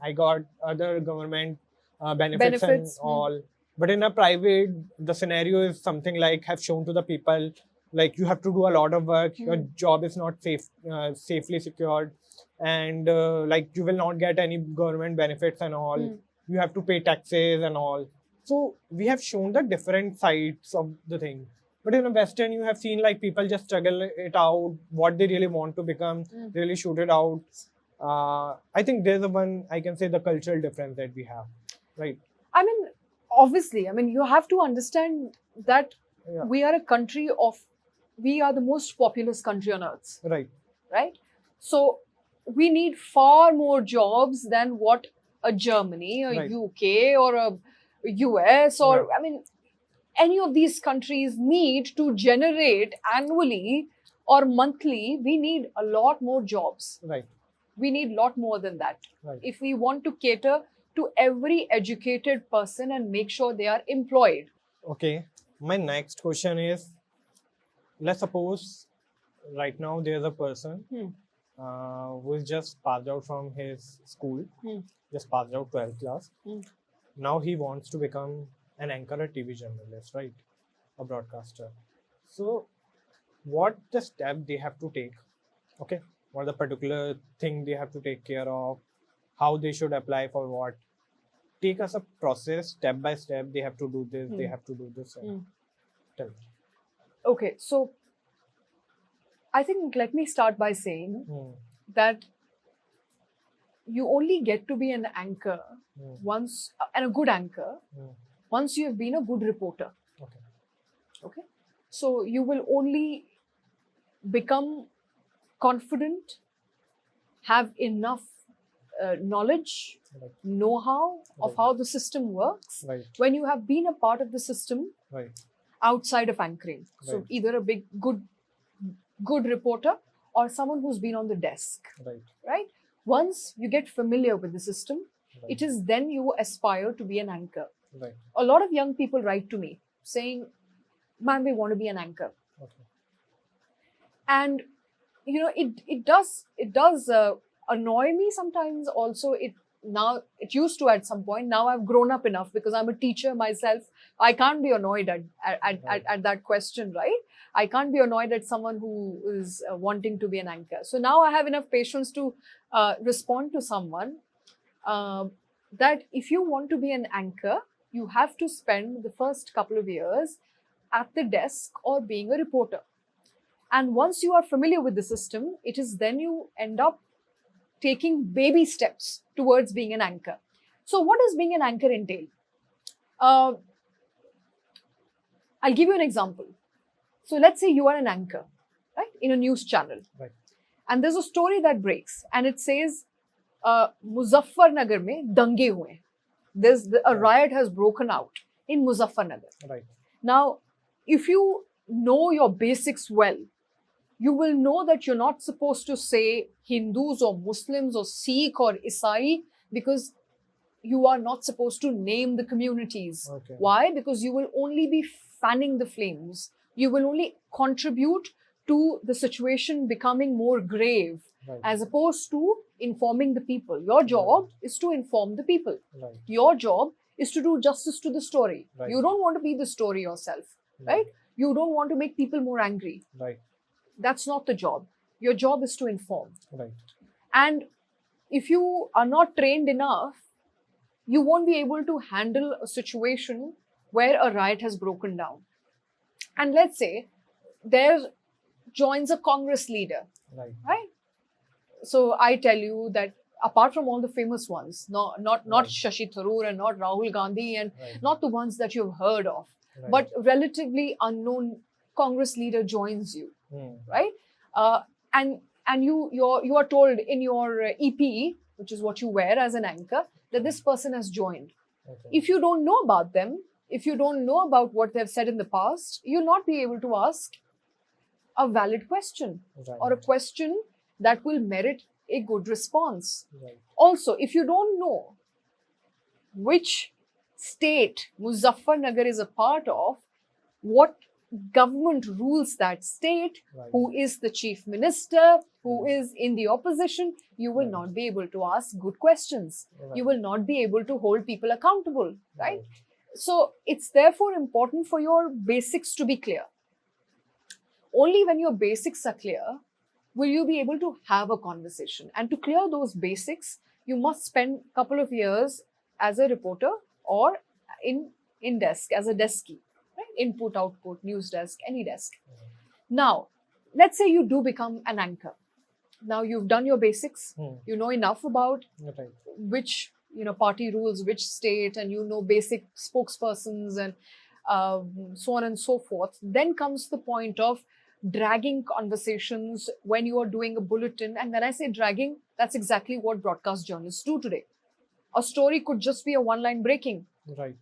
I got other government benefits and all. But in a private, the scenario is something like have shown to the people, like you have to do a lot of work, your job is not safely secured, and like you will not get any government benefits and all. You have to pay taxes and all. So we have shown the different sides of the thing. But in a Western, you have seen like people just struggle it out, what they really want to become, really shoot it out. I think there's I can say the cultural difference that we have, right? I mean, obviously, I mean, you have to understand that we are a country we are the most populous country on earth. Right. Right? So we need far more jobs than what a Germany, a UK or a US or, I mean, any of these countries need to generate annually or monthly. We need a lot more jobs. Right. We need a lot more than that. Right. If we want to cater to every educated person and make sure they are employed. Okay. My next question is, let's suppose right now there's a person who is just passed out from his school, just passed out 12th class. Now he wants to become an anchor, a TV journalist, right? A broadcaster. So what the step they have to take? Okay. What the particular thing they have to take care of? How they should apply for what? Take us a process, step by step. They have to do this, they have to do this. Tell me. Okay, so I think let me start by saying that you only get to be an anchor once, and a good anchor, once you have been a good reporter. Okay. So you will only become confident, have enough knowledge, know-how of how the system works when you have been a part of the system outside of anchoring. So either a good reporter or someone who's been on the desk. Right? Once you get familiar with the system, it is then you aspire to be an anchor. A lot of young people write to me saying, "Ma'am, we want to be an anchor." And you know, it does annoy me sometimes. Also, it used to at some point. Now I've grown up enough because I'm a teacher myself. I can't be annoyed at that question, right? I can't be annoyed at someone who is wanting to be an anchor. So now I have enough patience to respond to someone that if you want to be an anchor, you have to spend the first couple of years at the desk or being a reporter. And once you are familiar with the system, it is then you end up taking baby steps towards being an anchor. So what does being an anchor entail? I'll give you an example. So let's say you are an anchor, right, in a news channel. And there's a story that breaks and it says, Muzaffarnagar mein dange hue. A riot has broken out in Muzaffarnagar. Now, if you know your basics well, you will know that you're not supposed to say Hindus or Muslims or Sikh or Isai because you are not supposed to name the communities. Why? Because you will only be fanning the flames. You will only contribute to the situation becoming more grave as opposed to informing the people. Your job is to inform the people. Your job is to do justice to the story. You don't want to be the story yourself, right? You don't want to make people more angry. That's not the job. Your job is to inform. And if you are not trained enough, you won't be able to handle a situation where a riot has broken down. And let's say there joins a Congress leader, right? So I tell you that apart from all the famous ones, not Shashi Tharoor and not Rahul Gandhi and not the ones that you've heard of, but relatively unknown Congress leader joins you, right? And you are told in your EP, which is what you wear as an anchor, that this person has joined. If you don't know about them, if you don't know about what they've said in the past, you'll not be able to ask a valid question or a question that will merit a good response. Also, if you don't know which state Muzaffarnagar is a part of, what government rules that state, who is the chief minister, who is in the opposition, you will not be able to ask good questions. You will not be able to hold people accountable, right? So it's therefore important for your basics to be clear. Only when your basics are clear will you be able to have a conversation. And to clear those basics, you must spend a couple of years as a reporter or in desk, as a deskie, right? Input, output, news desk, any desk. Now, let's say you do become an anchor. Now you've done your basics, you know enough about which party rules which state, and you know basic spokespersons and so on and so forth. Then comes the point of dragging conversations when you are doing a bulletin. And when I say dragging, that's exactly what broadcast journalists do today. A story could just be a one-line breaking. Right.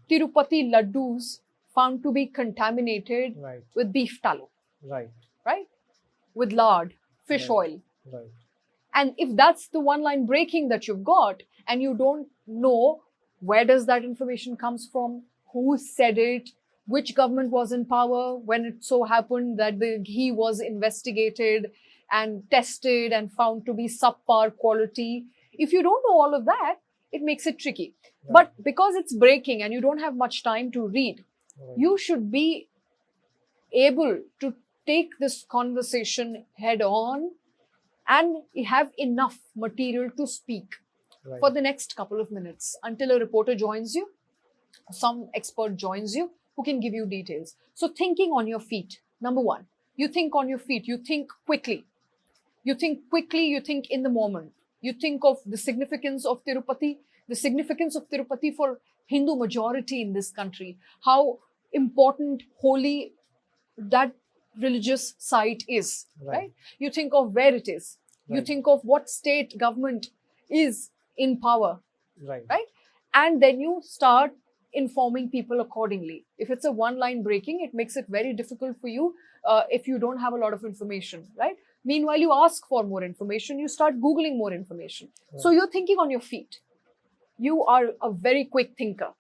Tirupati laddus found to be contaminated with beef tallow. Right. With lard, fish oil. And if that's the one-line breaking that you've got, and you don't know where does that information comes from, who said it, which government was in power when it so happened that the ghee was investigated and tested and found to be subpar quality. If you don't know all of that, it makes it tricky. But because it's breaking and you don't have much time to read, you should be able to take this conversation head on and have enough material to speak for the next couple of minutes until a reporter joins you, some expert joins you who can give you details. So thinking on your feet, number one, you think on your feet, you think quickly. You think quickly, you think in the moment. You think of the significance of Tirupati for Hindu majority in this country, how important, holy that religious site is, right? You think of where it is. You think of what state government is in power, right? And then you start informing people accordingly. If it's a one-line breaking, it makes it very difficult for you if you don't have a lot of information, right? Meanwhile, you ask for more information, you start Googling more information. So you're thinking on your feet. You are a very quick thinker.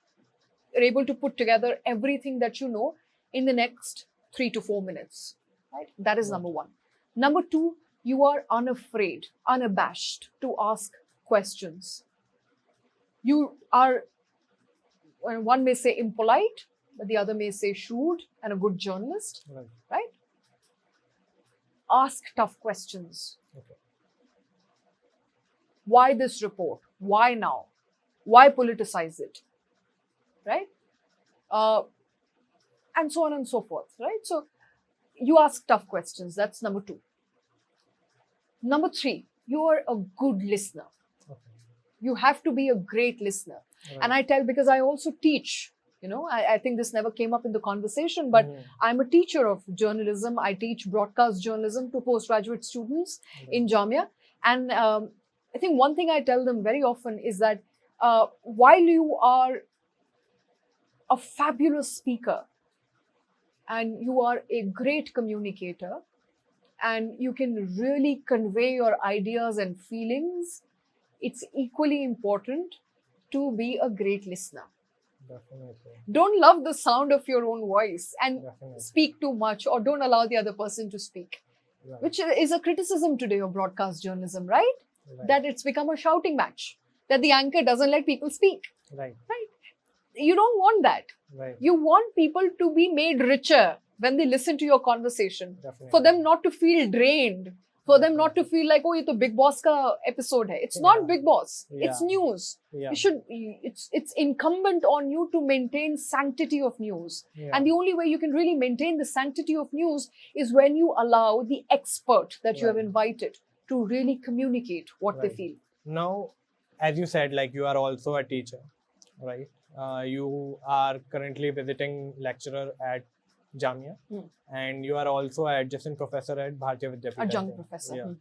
You're able to put together everything that you know in the next 3 to 4 minutes, right? That is number one. Number two, you are unafraid, unabashed to ask questions. You are, one may say impolite, but the other may say shrewd and a good journalist, right? Ask tough questions. Why this report? Why now? Why politicize it? Right? And so on and so forth, right? So you ask tough questions. That's number two. Number three, you are a good listener. You have to be a great listener. And I tell, because I also teach, I think this never came up in the conversation, but I'm a teacher of journalism. I teach broadcast journalism to postgraduate students in Jamia. And I think one thing I tell them very often is that while you are a fabulous speaker and you are a great communicator and you can really convey your ideas and feelings, it's equally important to be a great listener. Definitely. Don't love the sound of your own voice and speak too much, or don't allow the other person to speak, which is a criticism today of broadcast journalism, right? That it's become a shouting match, that the anchor doesn't let people speak. Right? You don't want that. You want people to be made richer when they listen to your conversation. For them not to feel drained. For them not to feel like, oh, ये तो Big Boss का episode है. It's not Big Boss. It's news. You should. It's incumbent on you to maintain sanctity of news. And the only way you can really maintain the sanctity of news is when you allow the expert that you have invited to really communicate what they feel. Now, as you said, like you are also a teacher, right? You are currently visiting lecturer at Jamia, and you are also an adjunct professor at Bharatiya Vidyapeeth. Adjunct professor.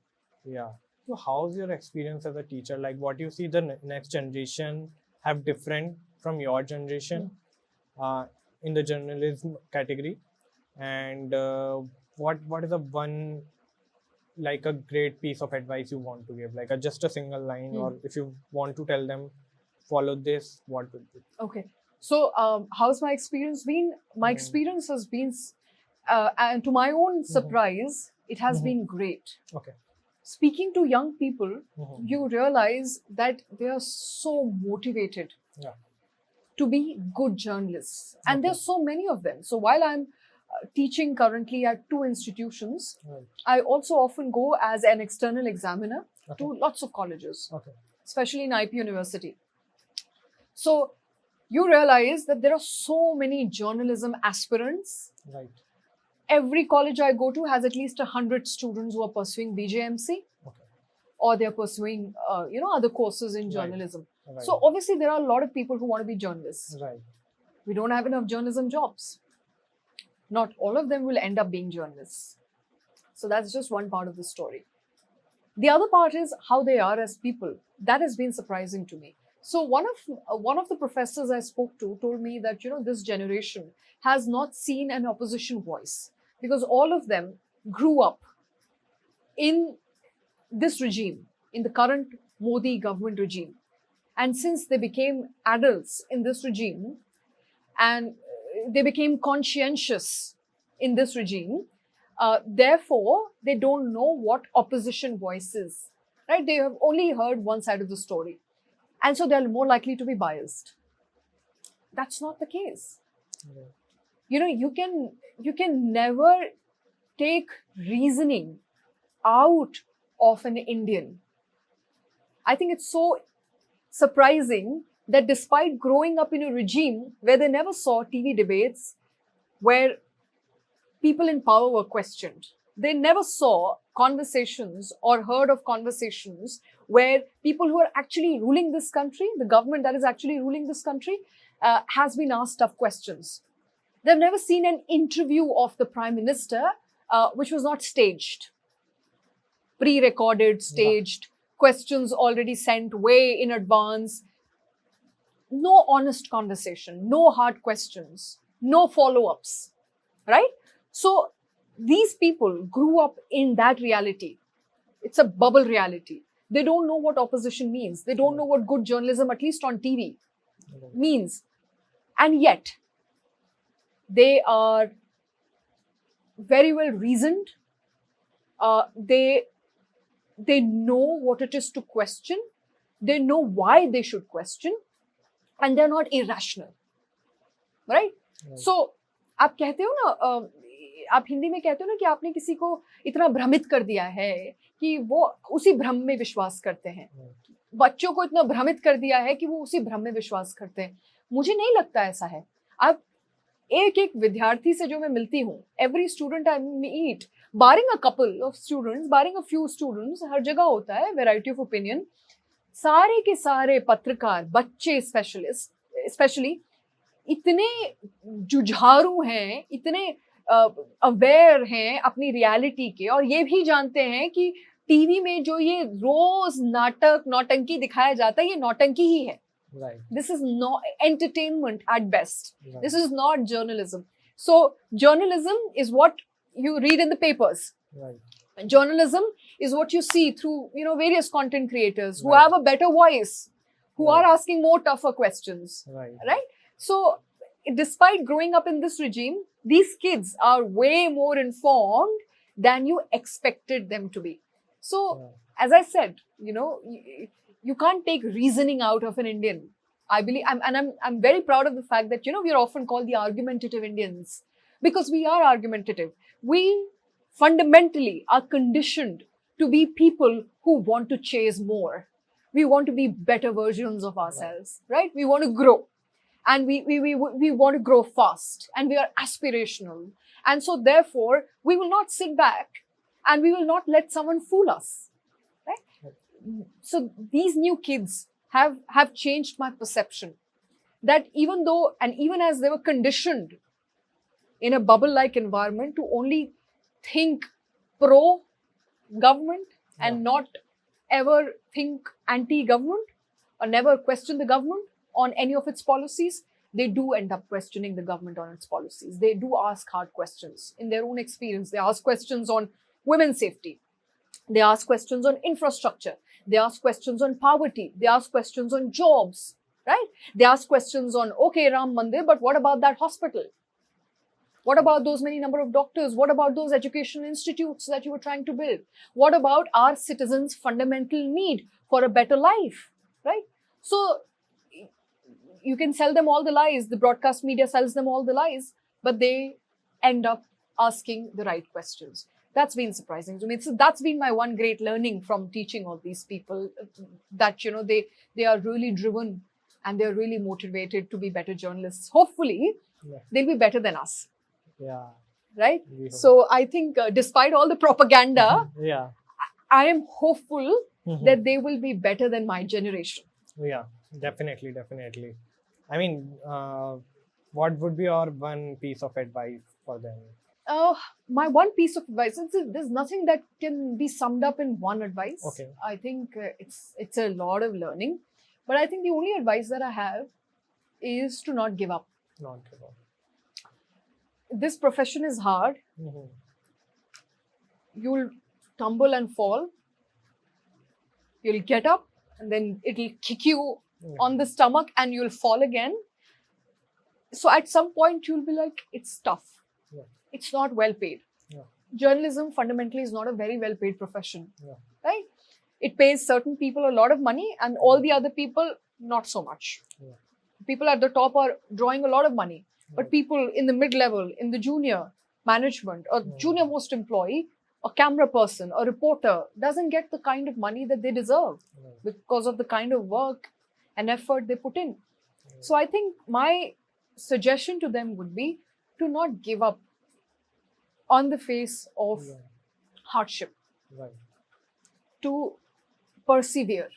So how's your experience as a teacher? Like, what you see the next generation have different from your generation in the journalism category, and what is the one, like a great piece of advice you want to give, like just a single line, or if you want to tell them follow this, what would be? Okay. So, how's my experience been? My experience has been, and to my own surprise, it has been great. Speaking to young people, you realize that they are so motivated to be good journalists. And there's so many of them. So while I'm teaching currently at 2 institutions, I also often go as an external examiner to lots of colleges, especially in IP University. So you realize that there are so many journalism aspirants. Every college I go to has at least 100 students who are pursuing BJMC, or they're pursuing, other courses in journalism. So obviously there are a lot of people who want to be journalists. We don't have enough journalism jobs. Not all of them will end up being journalists. So that's just one part of the story. The other part is how they are as people. That has been surprising to me. So one of the professors I spoke to told me that, this generation has not seen an opposition voice because all of them grew up in this regime, in the current Modi government regime. And since they became adults in this regime and they became conscientious in this regime, therefore, they don't know what opposition voice is, right? They have only heard one side of the story. And so they're more likely to be biased. That's not the case. You can never take reasoning out of an Indian. I think it's so surprising that despite growing up in a regime where they never saw TV debates where people in power were questioned, they never saw conversations or heard of conversations where people who are actually ruling this country, the government that is actually ruling this country, has been asked tough questions. They've never seen an interview of the Prime Minister which was not staged, pre-recorded, staged, questions already sent way in advance. No honest conversation, no hard questions, no follow-ups, right? So these people grew up in that reality. It's a bubble reality. They don't know what opposition means. They don't know what good journalism, at least on TV, means. And yet, they are very well reasoned. They know what it is to question. They know why they should question. And they're not irrational. Right? So, आप कहते हो ना, आप हिंदी में कहते हो ना कि आपने किसी को इतना भ्रमित कर दिया है कि वो उसी भ्रम में विश्वास करते हैं. बच्चों को इतना भ्रमित कर दिया है कि वो उसी भ्रम में विश्वास करते हैं. मुझे नहीं लगता ऐसा है. अब एक विद्यार्थी से जो मैं मिलती हूँ, every student I meet, barring a couple of students, barring a few students, हर जगह होता है variety of opinion. सारे के सारे पत्रकार, बच्चे स्पेशली इतने जुझारू हैं, इतने अवेयर हैं अपनी रियलिटी के, और ये भी जानते हैं कि टीवी में जो ये रोज नाटक नौटंकी दिखाया जाता है, ये नौटंकी ही है. This is not entertainment at best. This is not journalism. So journalism is what you read in the papers. Journalism is what you see through, various content creators who have a better voice, who are asking more tougher questions. Right? So despite growing up in this regime, these kids are way more informed than you expected them to be. So, as I said, you can't take reasoning out of an Indian. I believe, I'm very proud of the fact that, we are often called the argumentative Indians because we are argumentative. We fundamentally are conditioned to be people who want to chase more. We want to be better versions of ourselves, right? We want to grow. And we want to grow fast, and we are aspirational. And so therefore, we will not sit back and we will not let someone fool us, right? So these new kids have changed my perception that even as they were conditioned in a bubble-like environment to only think pro-government and not ever think anti-government or never question the government on any of its policies, they do end up questioning the government on its policies. They do ask hard questions. In their own experience, they ask questions on women's safety. They ask questions on infrastructure. They ask questions on poverty. They ask questions on jobs, right? They ask questions on, okay, Ram Mandir, but what about that hospital? What about those many number of doctors? What about those educational institutes that you were trying to build? What about our citizens' fundamental need for a better life, right? So, you can sell them all the lies. The broadcast media sells them all the lies, but they end up asking the right questions. That's been surprising to me. So that's been my one great learning from teaching all these people, that, you know, they are really driven and they're really motivated to be better journalists. Hopefully, they'll be better than us. Yeah. Right? So I think despite all the propaganda, Yeah. I am hopeful that they will be better than my generation. Yeah, definitely, definitely. I mean, what would be your one piece of advice for them? My one piece of advice, there's nothing that can be summed up in one advice. Okay. I think it's a lot of learning. But I think the only advice that I have is to not give up. Not give up. This profession is hard. You'll tumble and fall. You'll get up and then it'll kick you on the stomach and you'll fall again. So at some point you'll be like, it's tough. Yeah. It's not well paid. Yeah. Journalism fundamentally is not a very well paid profession. Yeah. Right? It pays certain people a lot of money and all the other people not so much. Yeah. People at the top are drawing a lot of money. But people in the mid-level, in the junior management, or junior most employee, a camera person, a reporter doesn't get the kind of money that they deserve because of the kind of work and effort they put in. So I think my suggestion to them would be to not give up on the face of hardship, to persevere,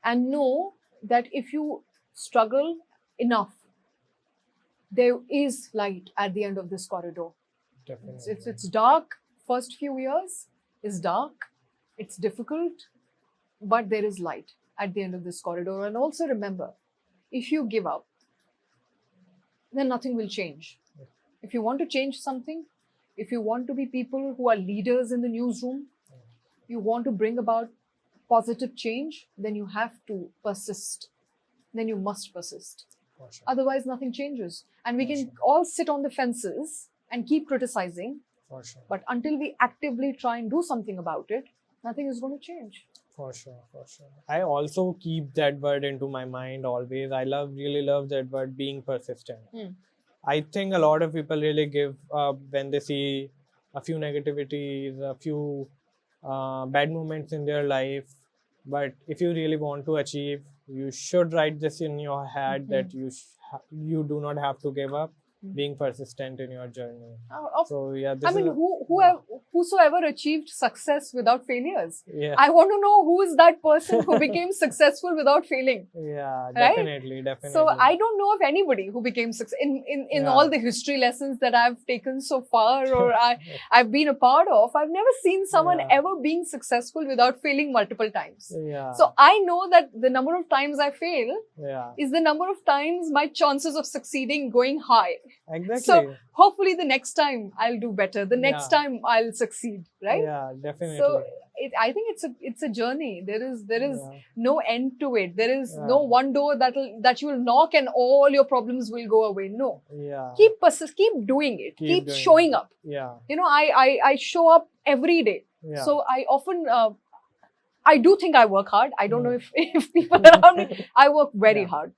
and know that if you struggle enough, there is light at the end of this corridor. Definitely. It's dark. First few years is dark. It's difficult, but there is light at the end of this corridor. And also remember, if you give up, then nothing will change. If you want to change something, if you want to be people who are leaders in the newsroom, you want to bring about positive change, then you have to persist. Then you must persist. Sure. Otherwise, nothing changes. And we can all sit on the fences and keep criticizing. Sure. But until we actively try and do something about it, nothing is going to change. For sure. I also keep that word into my mind always. I really love that word, being persistent. I think a lot of people really give up when they see a few negativities, a few bad moments in their life. But if you really want to achieve, you should write this in your head that you do not have to give up, being persistent in your journey. So yeah, this whosoever achieved success without failures. Yeah. I want to know who is that person who became successful without failing. Yeah, right? definitely. So I don't know of anybody who became successful in all the history lessons that I've taken so far, or I've been a part of. I've never seen someone ever being successful without failing multiple times. Yeah. So I know that the number of times I fail is the number of times my chances of succeeding going high. Exactly. So hopefully the next time I'll do better. The next time I'll succeed, right? Yeah, definitely. So I think it's a journey. There is no end to it. There is no one door that you will knock and all your problems will go away. No. Yeah. Keep doing it. Keep showing up. Yeah. You know, I show up every day. Yeah. So I often I do think I work hard. I don't know if people around me. I work very hard.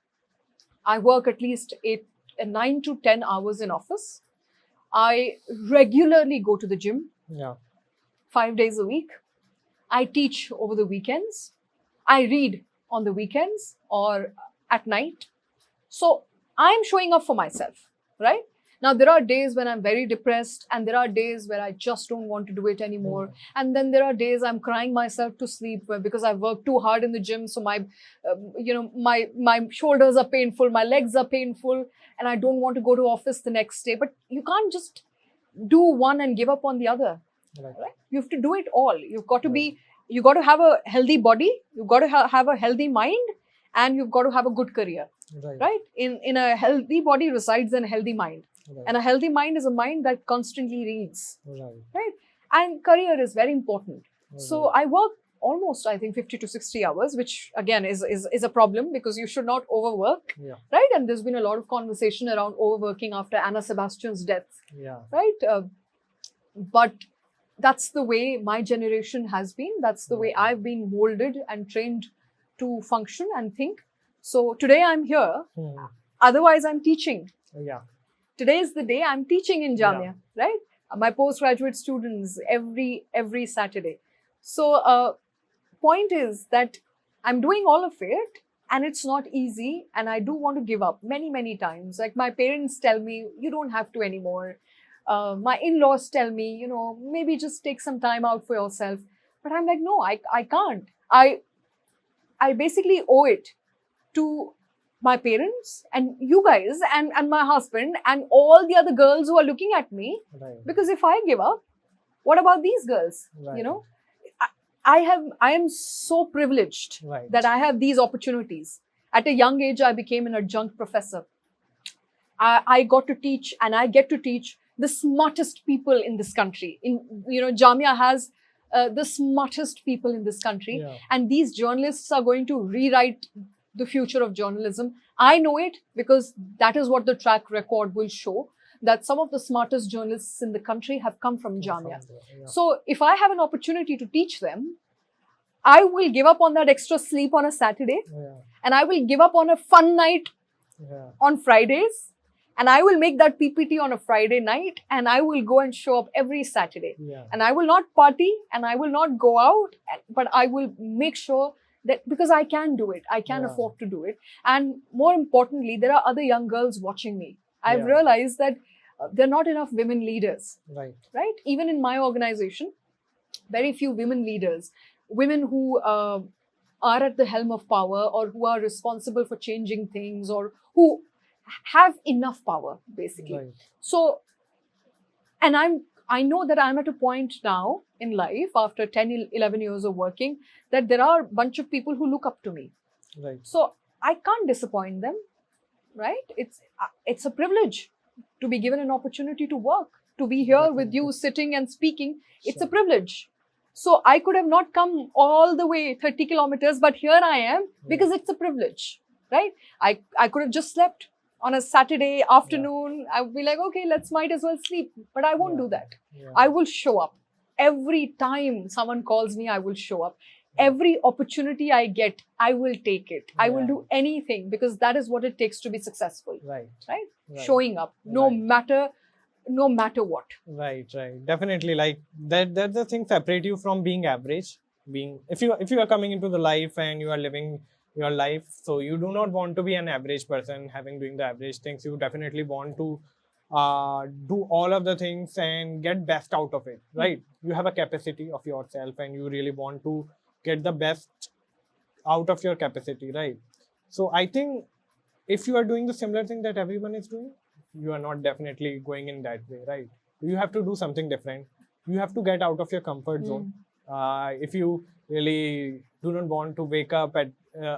I work at least 9 to 10 hours in office. I regularly go to the gym 5 days a week. I teach over the weekends. I read on the weekends or at night. So I'm showing up for myself, right? Now, there are days when I'm very depressed and there are days where I just don't want to do it anymore. And then there are days I'm crying myself to sleep because I've worked too hard in the gym. So my shoulders are painful, my legs are painful, and I don't want to go to office the next day. But you can't just do one and give up on the other. Right? You have to do it all. You've got to you got to have a healthy body. You've got to have a healthy mind, and you've got to have a good career. Right? In a healthy body resides in a healthy mind. And a healthy mind is a mind that constantly reads. Right? And career is very important. So I work almost, I think, 50 to 60 hours, which again is a problem because you should not overwork. Right? And there's been a lot of conversation around overworking after Anna Sebastian's death. Right? But that's the way my generation has been. That's the way I've been molded and trained to function and think. So today I'm here. Otherwise, I'm teaching. Yeah. Today is the day I'm teaching in Jamia, right? My postgraduate students every Saturday. So point is that I'm doing all of it and it's not easy and I do want to give up many times. Like my parents tell me, you don't have to anymore. My in-laws tell me, you know, maybe just take some time out for yourself. But I'm like, no, I can't. I basically owe it to my parents and you guys and my husband and all the other girls who are looking at me. Right. Because if I give up, what about these girls? Right. You know, I am so privileged Right. that I have these opportunities. At a young age, I became an adjunct professor. I got to teach and I get to teach the smartest people in this country. Jamia has the smartest people in this country. Yeah. And these journalists are going to rewrite the future of journalism. I know it because that is what the track record will show, that some of the smartest journalists in the country have come from Jamia. Yeah. So if I have an opportunity to teach them, I will give up on that extra sleep on a Saturday. Yeah. And I will give up on a fun night on Fridays. And I will make that PPT on a Friday night and I will go and show up every Saturday. Yeah. And I will not party and I will not go out, but I will make sure that because I can do it, I can afford to do it. And more importantly, there are other young girls watching me. I've realized that there are not enough women leaders. Right. Even in my organization, very few women leaders, women who are at the helm of power or who are responsible for changing things or who have enough power, basically. Right. So, and I know that I'm at a point now in life after 10, 11 years of working that there are a bunch of people who look up to me. Right. So I can't disappoint them, right? It's a privilege to be given an opportunity to work, to be here with you sitting and speaking. It's a privilege. So I could have not come all the way 30 kilometers, but here I am because it's a privilege, right? I could have just slept on a Saturday afternoon. I would be like, okay, might as well sleep. But I won't do that. Yeah. I will show up. Every time someone calls me, I will show up. Every opportunity I get, I will take it. I will do anything because that is what it takes to be successful. Right. Showing up, no matter what. Right. Definitely, like that's the thing separate you from being average. If you are coming into the life and you are living your life, so you do not want to be an average person doing the average things. You definitely want to do all of the things and get best out of it, right? You have a capacity of yourself and you really want to get the best out of your capacity, right? So I think if you are doing the similar thing that everyone is doing, you are not definitely going in that way, right? You have to do something different. You have to get out of your comfort zone. If you really do not want to wake up at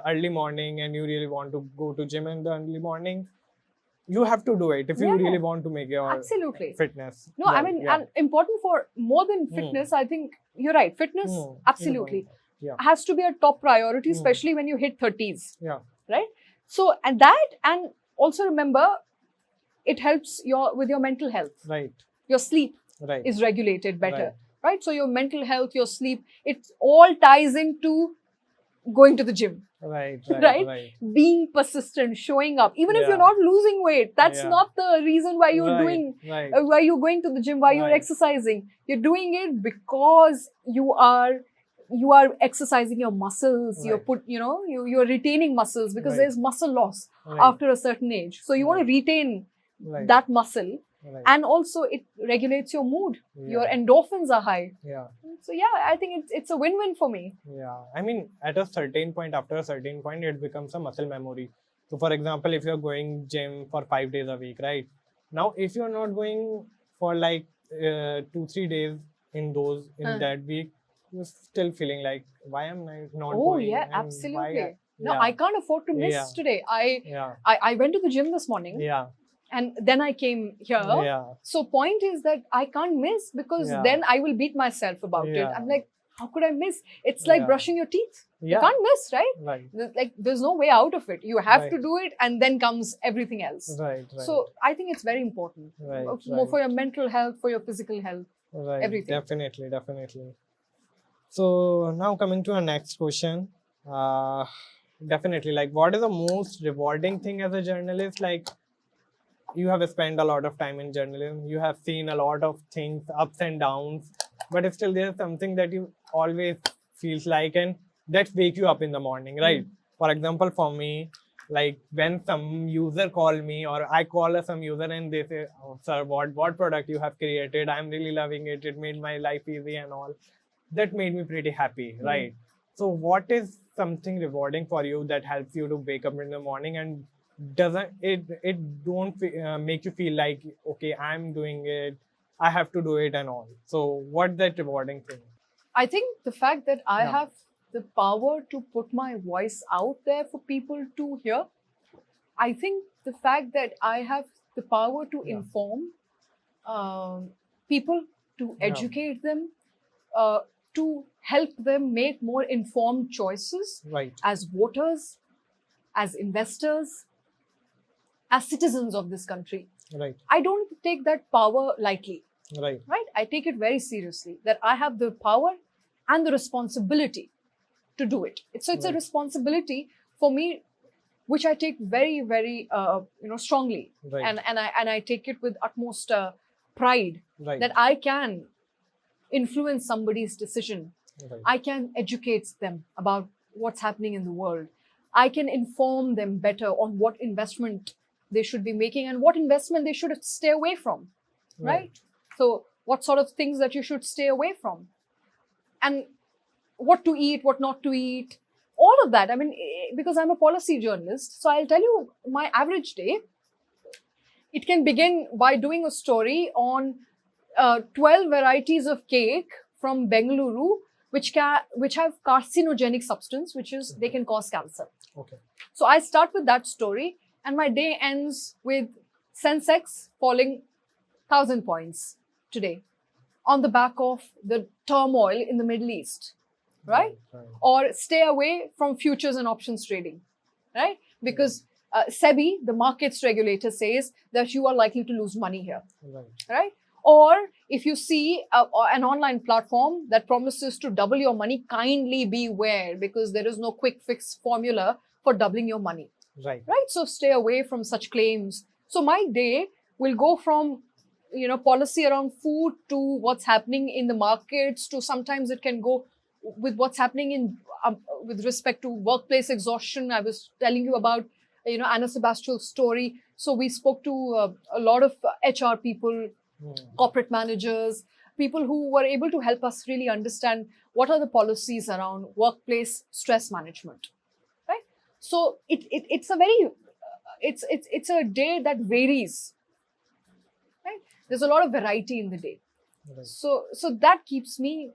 early morning and you really want to go to gym in the early morning, you have to do it if you really want to make your fitness. No, I mean, and important for more than fitness, I think you're right. Fitness, absolutely, has to be a top priority, especially when you hit 30s. Yeah. Right? So, and also remember, it helps with your mental health. Right. Your sleep is regulated better. Right? So your mental health, your sleep, it all ties into going to the gym. Right. Being persistent, showing up. Even if you're not losing weight, that's not the reason why you're doing, why you're going to the gym, why you're exercising. You're doing it because you are exercising your muscles. You're retaining muscles because there's muscle loss after a certain age. So you want to retain that muscle. And also it regulates your mood. Your endorphins are high. So I think it's a win-win for me. I mean, after a certain point, it becomes a muscle memory. So for example, if you're going gym for 5 days a week, right? Now, if you're not going for like 2-3 days in that week, you're still feeling like, why am I not going? Oh yeah, absolutely. I can't afford to miss today. I went to the gym this morning. And then I came here. So point is that I can't miss because then I will beat myself about it. I'm like, how could I miss? It's like brushing your teeth. You can't miss, right? Like there's no way out of it. You have to do it and then comes everything else. So I think it's very important. More for your mental health, for your physical health, everything. Definitely. So now coming to our next question. Definitely. Like, what is the most rewarding thing as a journalist? Like, you have spent a lot of time in journalism. You have seen a lot of things, ups and downs, but still there's something that you always feels like, and that wake you up in the morning, right? For example, for me, like when some user call me or I call some user and they say, "Oh, sir, what product you have created? I'm really loving it. It made my life easy and all." That made me pretty happy, right? So, what is something rewarding for you that helps you to wake up in the morning and doesn't it don't make you feel like, okay, I'm doing it, I have to do it and all? So, what's that rewarding thing? I think the fact that I Yeah. have the power to put my voice out there for people to hear. I think the fact that I have the power to Yeah. inform people, to Yeah. educate them, uh, to help them make more informed choices Right. as voters, as investors, as citizens of this country. Right. I don't take that power lightly, Right. right? I take it very seriously that I have the power and the responsibility to do it. It's a Right. responsibility for me, which I take very, very, strongly, Right. and I take it with utmost pride Right. that I can influence somebody's decision. Right. I can educate them about what's happening in the world. I can inform them better on what investment they should be making and what investment they should stay away from, right? So, what sort of things that you should stay away from, and what to eat, what not to eat, all of that. I mean, because I'm a policy journalist, so I'll tell you my average day. It can begin by doing a story on 12 varieties of cake from Bengaluru, which have carcinogenic substance, which is they can cause cancer. Okay. So I start with that story, and my day ends with Sensex falling 1,000 points today on the back of the turmoil in the Middle East, right? Right. Or stay away from futures and options trading, right? Because SEBI, the markets regulator, says that you are likely to lose money here, Right. right? Or if you see an online platform that promises to double your money, kindly beware, because there is no quick fix formula for doubling your money, Right. right? So stay away from such claims. So my day will go from policy around food to what's happening in the markets, to sometimes it can go with what's happening in with respect to workplace exhaustion. I was telling you about Anna Sebastian's story. So we spoke to a lot of HR people, corporate managers, people who were able to help us really understand what are the policies around workplace stress management, right? So it's a very it's a day that varies, right? There's a lot of variety in the day. Right. So that keeps me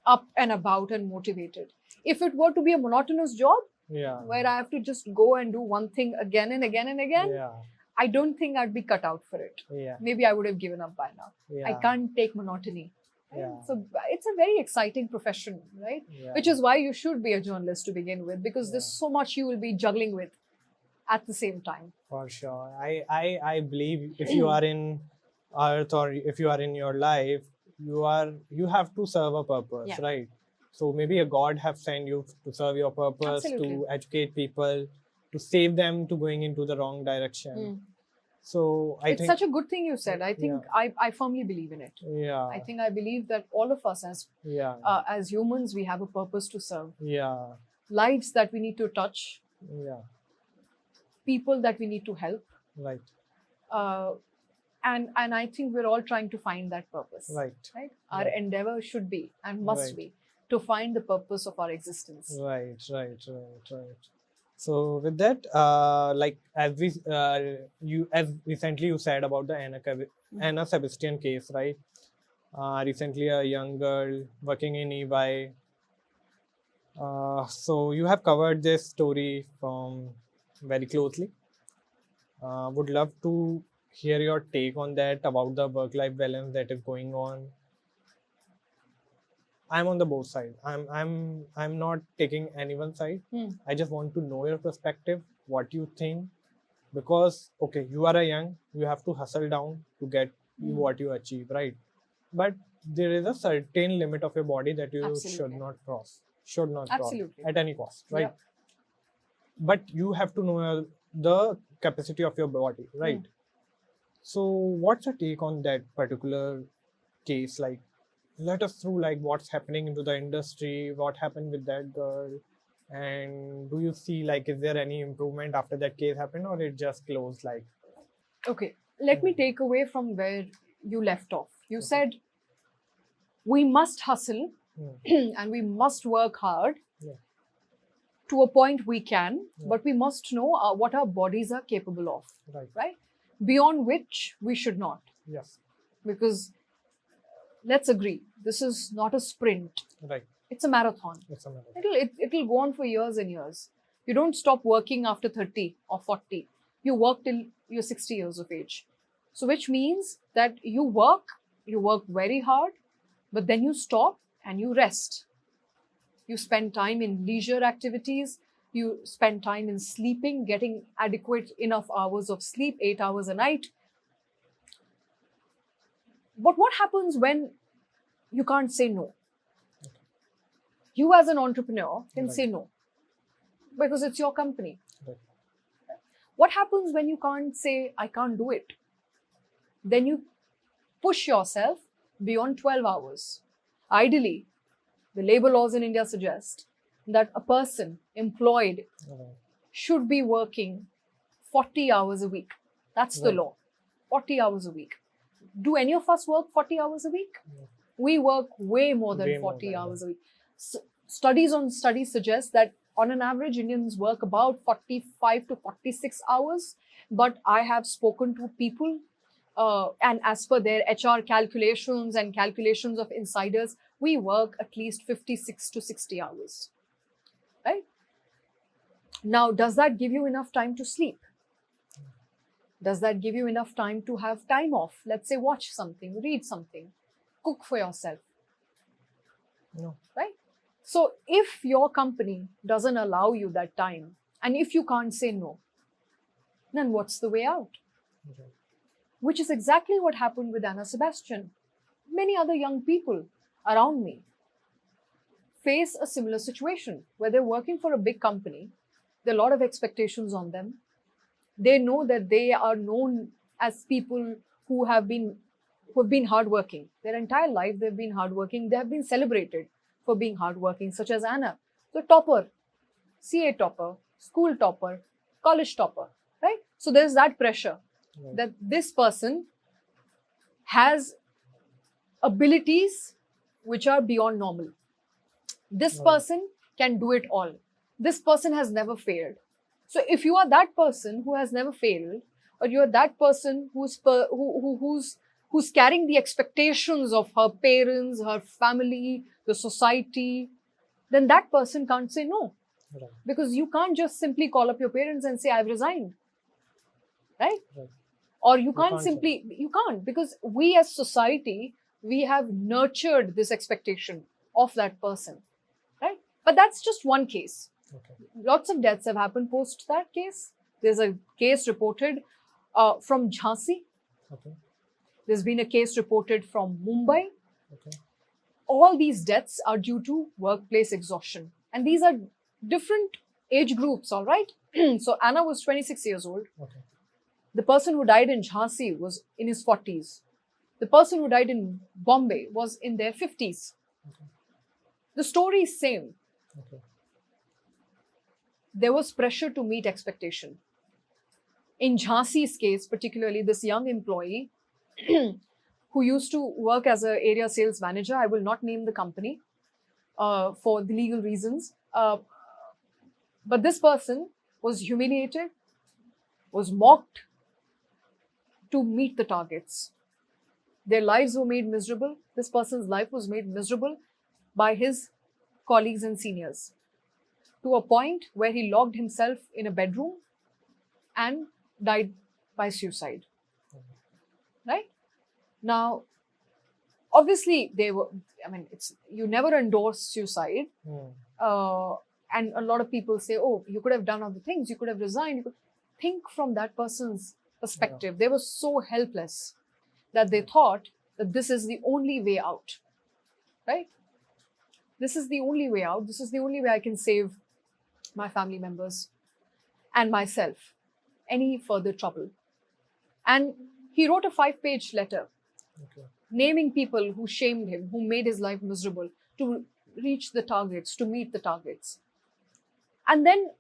up and about and motivated. If it were to be a monotonous job Yeah. where I have to just go and do one thing again and again and again, Yeah. I don't think I'd be cut out for it. Yeah. Maybe I would have given up by now. Yeah. I can't take monotony. Right? Yeah. So it's a very exciting profession, right? Yeah. Which is why you should be a journalist to begin with, because there's Yeah. so much you will be juggling with at the same time. For sure. I believe if you are in earth or if you are in your life, you have to serve a purpose, Yeah. right? So maybe a God have sent you to serve your purpose, Absolutely. to educate people, to save them to going into the wrong direction. So I It's think such a good thing you said. I think I firmly believe in it. yeah. I think I believe that all of us Yeah. as humans, we have a purpose to serve. Yeah. Lives that we need to touch, Yeah. people that we need to help. Right. And I think we're all trying to find that purpose. Right. Our Right. endeavor should be and must Right. be to find the purpose of our existence. Right. So with that, like as recently you said about the Anna Sebastian case, right? Recently a young girl working in EY. So you have covered this story from very closely. Would love to hear your take on that, about the work-life balance that is going on. I'm on the both sides. I'm not taking anyone's side. I just want to know your perspective, what you think, because okay, you are a young, you have to hustle down to get what you achieve, right? But there is a certain limit of your body that you Absolutely. should not cross Absolutely. at any cost, right? Yeah. but you have to know the capacity of your body, right? So what's your take on that particular case? Like, let us through like what's happening into the industry, what happened with that girl, and do you see like is there any improvement after that case happened, or it just closed like? Okay, let me take away from where you left off. You Okay. said we must hustle and we must work hard. Yeah. To a point we can, Yeah. but we must know what our bodies are capable of, Right. Beyond which we should not. Yes. Because let's agree, this is not a sprint, Right. it's a marathon. It's a matter. It'll go on for years and years. You don't stop working after 30 or 40. You work till you're 60 years of age. So which means that you work very hard, but then you stop and you rest. You spend time in leisure activities. You spend time in sleeping, getting adequate enough hours of sleep, 8 hours a night. But what happens when you can't say no? You as an entrepreneur can Right. say no because it's your company. Right. What happens when you can't say, I can't do it? Then you push yourself beyond 12 hours. Ideally, the labor laws in India suggest that a person employed Right. should be working 40 hours a week. That's the Right. law. 40 hours a week. Do any of us work 40 hours a week? No. We work way more than Way more 40 than hours that. a week. Studies suggest that on an average, Indians work about 45 to 46 hours. But I have spoken to people, and as per their HR calculations and calculations of insiders, we work at least 56 to 60 hours. Right? Now, does that give you enough time to sleep? Does that give you enough time to have time off? Let's say watch something, read something, cook for yourself. No. Right? So if your company doesn't allow you that time, and if you can't say no, then what's the way out? Right. Which is exactly what happened with Anna Sebastian. Many other young people around me face a similar situation where they're working for a big company. There are a lot of expectations on them. They know that they are known as people who have been hardworking. Their entire life they've been hardworking. They have been celebrated for being hardworking, such as Anna, the topper, CA topper, school topper, college topper, right? So there's that pressure Right. that this person has abilities which are beyond normal. This Right. person can do it all. This person has never failed. So if you are that person who has never failed, or you're that person who's carrying the expectations of her parents, her family, the society, then that person can't say no. Right. Because you can't just simply call up your parents and say, I've resigned. Right? Right. Or you can't can't say. simply, you can't, because we as society, we have nurtured this expectation of that person. Right? But that's just one case. Okay. Lots of deaths have happened post that case. There's a case reported from Jhansi. Okay. There's been a case reported from Mumbai. Okay. All these deaths are due to workplace exhaustion. And these are different age groups, all right? So Anna was 26 years old. Okay. The person who died in Jhansi was in his 40s. The person who died in Bombay was in their 50s. Okay. The story is same. Okay. There was pressure to meet expectation. In Jhansi's case, particularly this young employee who used to work as an area sales manager, I will not name the company for the legal reasons, but this person was humiliated, was mocked to meet the targets. Their lives were made miserable. This person's life was made miserable by his colleagues and seniors, to a point where he locked himself in a bedroom and died by suicide. Right? Now, obviously, you never endorse suicide. And a lot of people say, oh, you could have done other things, you could have resigned. You could think from that person's perspective. They were so helpless that they thought that this is the only way out. Right? This is the only way out. This is the only way I can save my family members. and myself any further trouble. And he wrote a 5-page letter Okay. naming people who shamed him, who made his life miserable, to reach the targets, to meet the targets. And then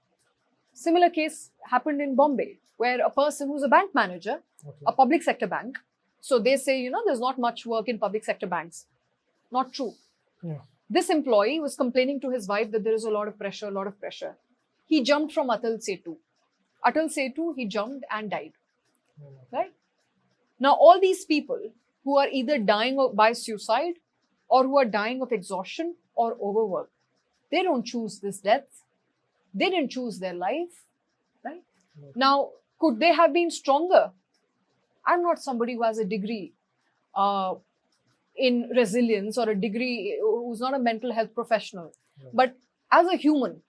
similar case happened in Bombay, where a person who's a bank manager, Okay. a public sector bank, so they say, there's not much work in public sector banks. Not true. Yeah. This employee was complaining to his wife that there is a lot of pressure. He jumped from Atal Setu, he jumped and died. Right? Now, all these people who are either dying by suicide or who are dying of exhaustion or overwork, they don't choose this death. They didn't choose their life. Right? Now, could they have been stronger? I'm not somebody who has a degree in resilience or a degree who's not a mental health professional. But as a human,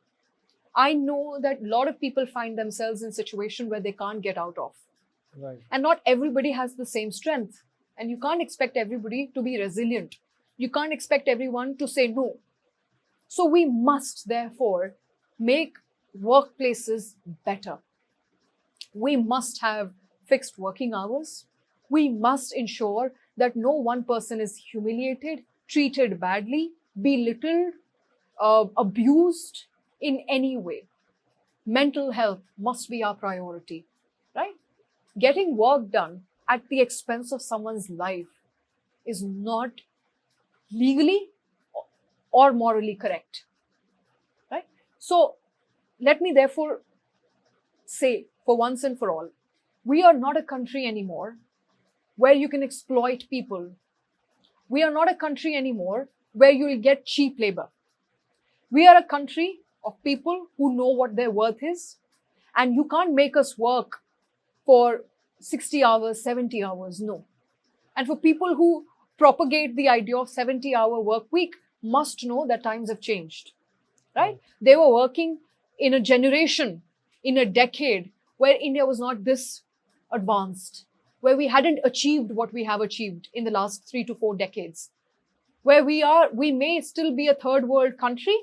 I know that a lot of people find themselves in a situation where they can't get out of. Right. And not everybody has the same strength. And you can't expect everybody to be resilient. You can't expect everyone to say no. So we must therefore make workplaces better. We must have fixed working hours. We must ensure that no one person is humiliated, treated badly, belittled, abused in any way. Mental health must be our priority, right? Getting work done at the expense of someone's life is not legally or morally correct, right? So let me therefore say, for once and for all, we are not a country anymore where you can exploit people. We are not a country anymore where you will get cheap labor. We are a country of people who know what their worth is, and you can't make us work for 60 hours, 70 hours, no. And for people who propagate the idea of 70-hour work week must know that times have changed, right? They were working in a generation, in a decade where India was not this advanced, where we hadn't achieved what we have achieved in the last 3 to 4 decades, where we may still be a third world country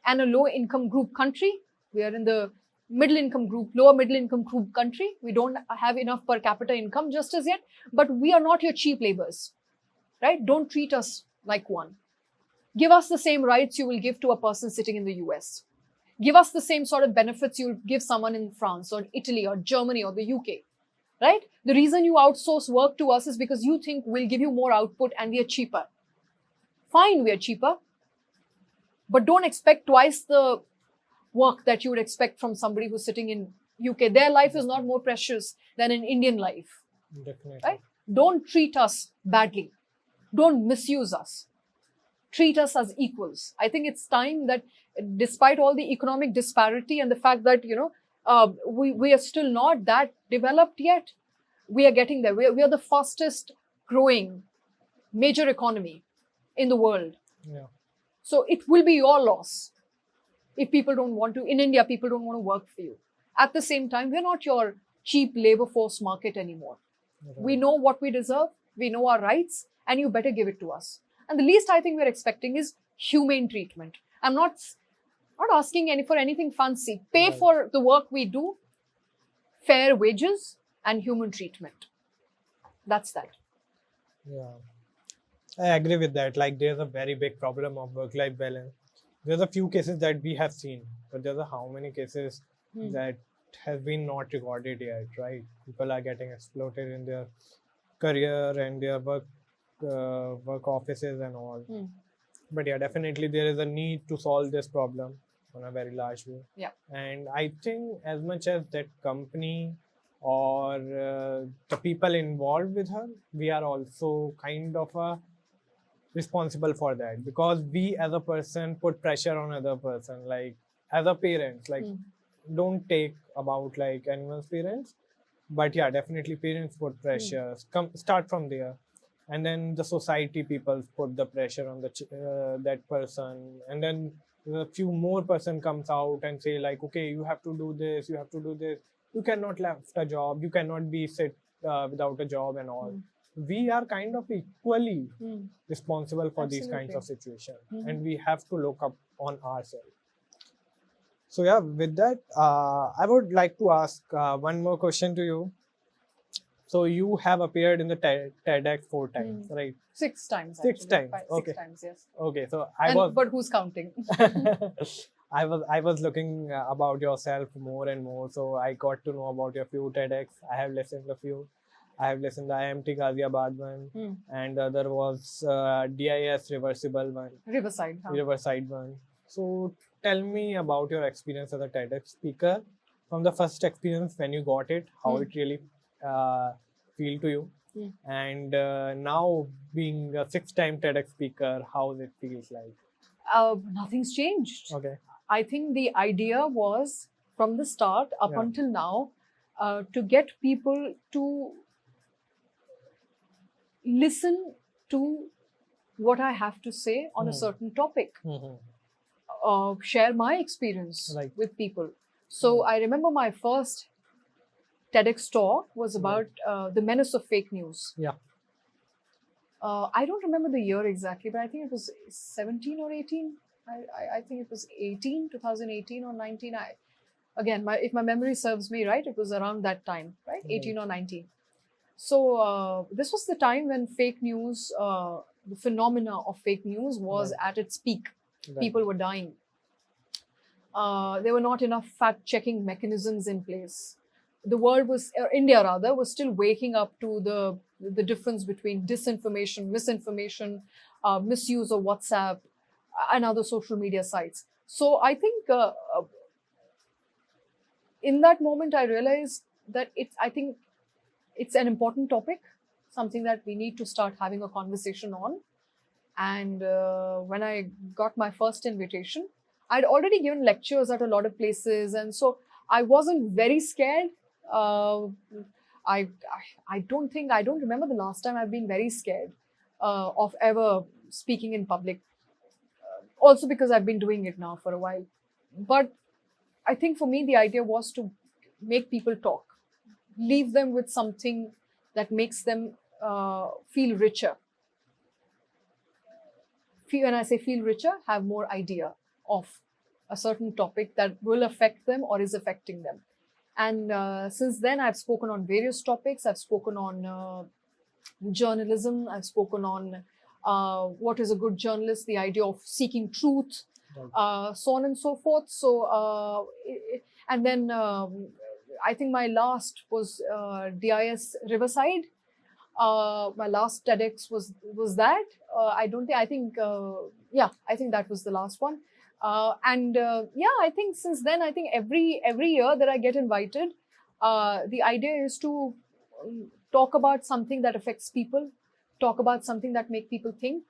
and a low income group country. We are in the middle income group, lower middle income group country. We don't have enough per capita income just as yet, but we are not your cheap laborers, right? Don't treat us like one. Give us the same rights you will give to a person sitting in the US. Give us the same sort of benefits you'll give someone in France or Italy or Germany or the UK, right? The reason you outsource work to us is because you think we'll give you more output and we are cheaper. Fine, we are cheaper, but don't expect twice the work that you would expect from somebody who's sitting in UK. Their life is not more precious than an Indian life. Definitely. Right? Don't treat us badly. Don't misuse us. Treat us as equals. I think it's time that, despite all the economic disparity and the fact that, we are still not that developed yet, we are getting there. We are the fastest growing major economy in the world. Yeah. So it will be your loss if people don't want to, in India, people don't want to work for you. At the same time, we're not your cheap labor force market anymore. Right. We know what we deserve, we know our rights, and you better give it to us. And the least I think we're expecting is humane treatment. I'm not asking for anything fancy. Pay Right. for the work we do, fair wages, and human treatment. That's that. Yeah, I agree with that. Like, there's a very big problem of work-life balance. There's a few cases that we have seen, but there's how many cases that has been not recorded yet, right? People are getting exploited in their career and their work offices and all. But yeah, definitely there is a need to solve this problem on a very large way. Yeah. And I think as much as that company or the people involved with her, we are also kind of responsible for that, because we as a person put pressure on other person. Like, as a parent, like, don't take about like anyone's parents, but yeah, definitely parents put pressure. Start from there, and then the society people put the pressure on the that person, and then a few more person comes out and say like, okay, you have to do this, you have to do this, you cannot left a job, you cannot be sit without a job and all. We are kind of equally responsible for these kinds of situations, and we have to look up on ourselves. So yeah, with that, I would like to ask one more question to you. So you have appeared in the TEDx 4 times, right? 6 times. Six Actually. times. Six Okay. times, yes. Okay. So But who's counting? I was looking about yourself more and more. So I got to know about your few TEDx. I have listened a few. I have listened the IMT Ghaziabad one, and the other was DIS reversible one, Riverside. Huh? Riverside one. So tell me about your experience as a TEDx speaker, from the first experience when you got it, how it really feel to you, and now being a 6-time TEDx speaker, how it feels like. Nothing's changed. Okay. I think the idea was from the start up until now to get people to listen to what I have to say on a certain topic. Share my experience with people. So I remember my first TEDx talk was about the menace of fake news. Yeah. I don't remember the year exactly, but I think it was 17 or 18. I think it was 2018 or 19. If my memory serves me right, it was around that time, right? 18 or 19. So this was the time when fake news, the phenomena of fake news was at its peak. People were dying. There were not enough fact-checking mechanisms in place. The world was, India rather, was still waking up to the difference between disinformation, misinformation, misuse of WhatsApp and other social media sites. So I think in that moment I realized that I think it's an important topic, something that we need to start having a conversation on. And when I got my first invitation, I'd already given lectures at a lot of places, and so I wasn't very scared. I don't remember the last time I've been very scared of ever speaking in public. Also because I've been doing it now for a while. But I think for me the idea was to make people talk, leave them with something that makes them feel richer. When I say feel richer, have more idea of a certain topic that will affect them or is affecting them. And since then, I've spoken on various topics. I've spoken on journalism. I've spoken on what is a good journalist, the idea of seeking truth, so on and so forth. So, and then I think my last was DIS Riverside. My last TEDx was that. I think that was the last one. I think since then, I think every year that I get invited, the idea is to talk about something that affects people, talk about something that make people think,